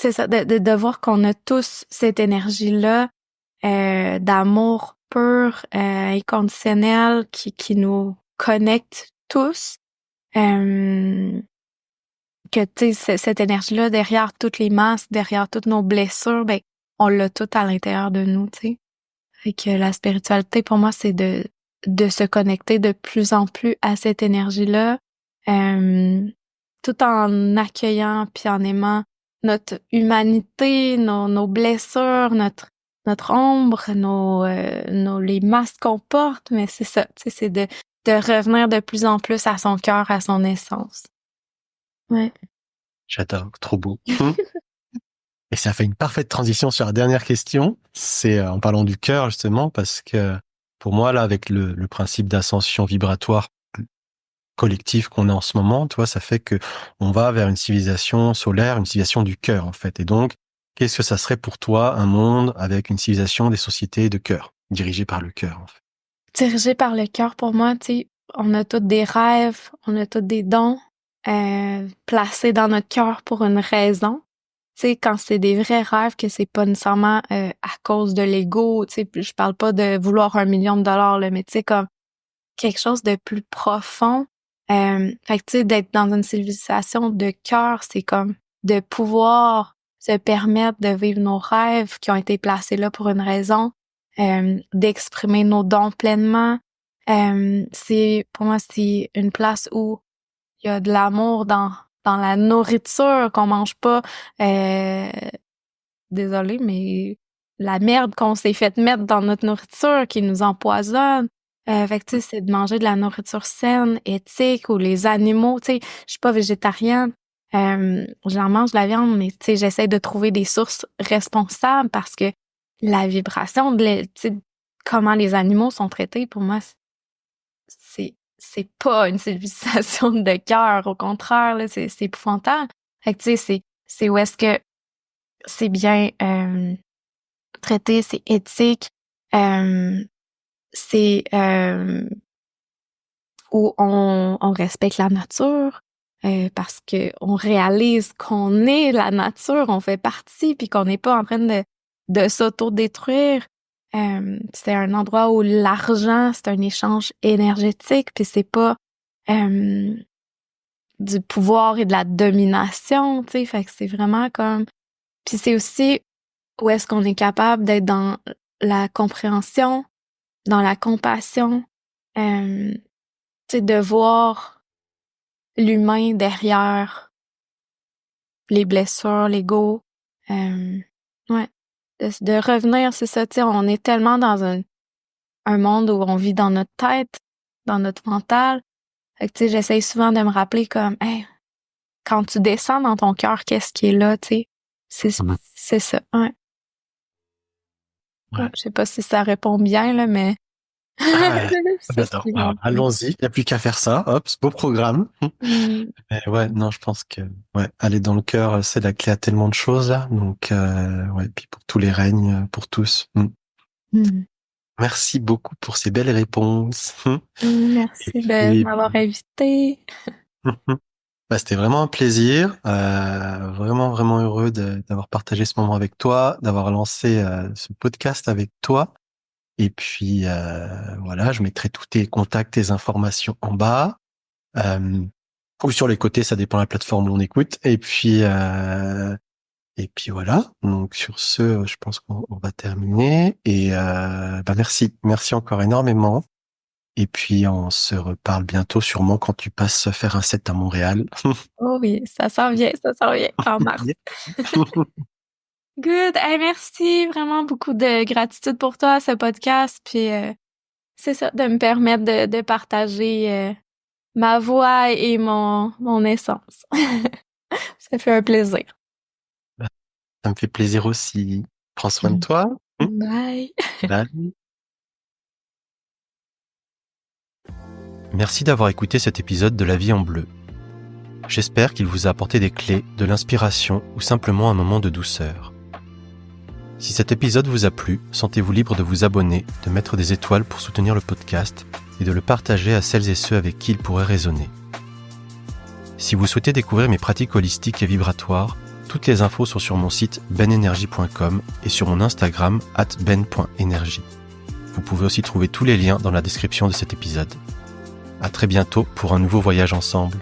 c'est ça, de voir qu'on a tous cette énergie-là d'amour pur, inconditionnel, qui nous connecte tous. Euh, que tu sais, cette énergie-là, derrière toutes les masses, derrière toutes nos blessures, ben, on l'a tout à l'intérieur de nous, tu sais. Fait que la spiritualité, pour moi, c'est de se connecter de plus en plus à cette énergie-là, euh, tout en accueillant puis en aimant notre humanité, nos blessures, notre ombre, les masques qu'on porte, mais c'est ça, tu sais, c'est de revenir de plus en plus à son cœur, à son essence. Ouais. J'adore, trop beau. Et ça fait une parfaite transition sur la dernière question. C'est en parlant du cœur, justement, parce que pour moi, là, avec le principe d'ascension vibratoire collectif qu'on a en ce moment, tu vois, ça fait que on va vers une civilisation solaire, une civilisation du cœur, en fait. Et donc, qu'est-ce que ça serait pour toi, un monde avec une civilisation des sociétés de cœur, dirigée par le cœur, en fait? Dirigé par le cœur, pour moi, tu sais, on a tous des rêves, on a tous des dons placés dans notre cœur pour une raison. Tu sais, quand c'est des vrais rêves, que c'est pas nécessairement à cause de l'ego, tu sais, je parle pas de vouloir 1 million de dollars, là, mais tu sais, comme quelque chose de plus profond. Fait que tu sais, d'être dans une civilisation de cœur, c'est comme de pouvoir se permettre de vivre nos rêves qui ont été placés là pour une raison, d'exprimer nos dons pleinement. Pour moi, c'est une place où il y a de l'amour dans la nourriture qu'on mange pas. Euh, Désolée, mais la merde qu'on s'est fait mettre dans notre nourriture qui nous empoisonne. Fait que tu sais, c'est de manger de la nourriture saine, éthique, ou les animaux. Tu sais, je suis pas végétarienne. J'en mange de la viande, mais tu sais, j'essaie de trouver des sources responsables parce que la vibration tu sais, comment les animaux sont traités, pour moi, c'est pas une civilisation de cœur. Au contraire, là, c'est épouvantable. Fait que tu sais, c'est où est-ce que c'est bien traité, c'est éthique, euh, c'est où on respecte la nature parce que on réalise qu'on est la nature, on fait partie, puis qu'on n'est pas en train de s'auto-détruire. C'est un endroit où l'argent, c'est un échange énergétique, puis c'est pas du pouvoir et de la domination, tu sais, fait que c'est vraiment comme... Puis c'est aussi où est-ce qu'on est capable d'être dans la compréhension, dans la compassion, tu sais, de voir l'humain derrière les blessures, l'ego. Ouais. De revenir, c'est ça, tu sais, on est tellement dans un monde où on vit dans notre tête, dans notre mental. Fait que, tu sais, j'essaye souvent de me rappeler comme, hey, quand tu descends dans ton cœur, qu'est-ce qui est là, tu sais? C'est ça, ouais. Ouais. Je sais pas si ça répond bien, là, mais... Allons-y, il n'y a plus qu'à faire ça. Hop, c'est beau programme. Mm. Mais ouais, non, je pense que aller dans le cœur, c'est la clé à tellement de choses là. Donc puis pour tous les règnes, pour tous. Mm. Merci beaucoup pour ces belles réponses. Merci de m'avoir invité. Bah, c'était vraiment un plaisir. Vraiment, vraiment heureux d'avoir partagé ce moment avec toi, d'avoir lancé ce podcast avec toi. Et puis voilà, je mettrai tous tes contacts, tes informations en bas. Ou sur les côtés, ça dépend de la plateforme où on écoute. Et puis voilà. Donc sur ce, je pense qu'on va terminer. Et merci encore énormément. Et puis on se reparle bientôt, sûrement quand tu passes faire un set à Montréal. Oh oui, ça s'en vient en mars. Good. Hey, merci vraiment beaucoup de gratitude pour toi, ce podcast. Puis c'est ça, de me permettre de partager ma voix et mon essence. Ça fait un plaisir. Ça me fait plaisir aussi. Prends soin de toi. Bye. Bye. Merci d'avoir écouté cet épisode de La Vie en Bleu. J'espère qu'il vous a apporté des clés, de l'inspiration ou simplement un moment de douceur. Si cet épisode vous a plu, sentez-vous libre de vous abonner, de mettre des étoiles pour soutenir le podcast et de le partager à celles et ceux avec qui il pourrait résonner. Si vous souhaitez découvrir mes pratiques holistiques et vibratoires, toutes les infos sont sur mon site benenergie.com et sur mon Instagram @ben.energie. Vous pouvez aussi trouver tous les liens dans la description de cet épisode. À très bientôt pour un nouveau voyage ensemble.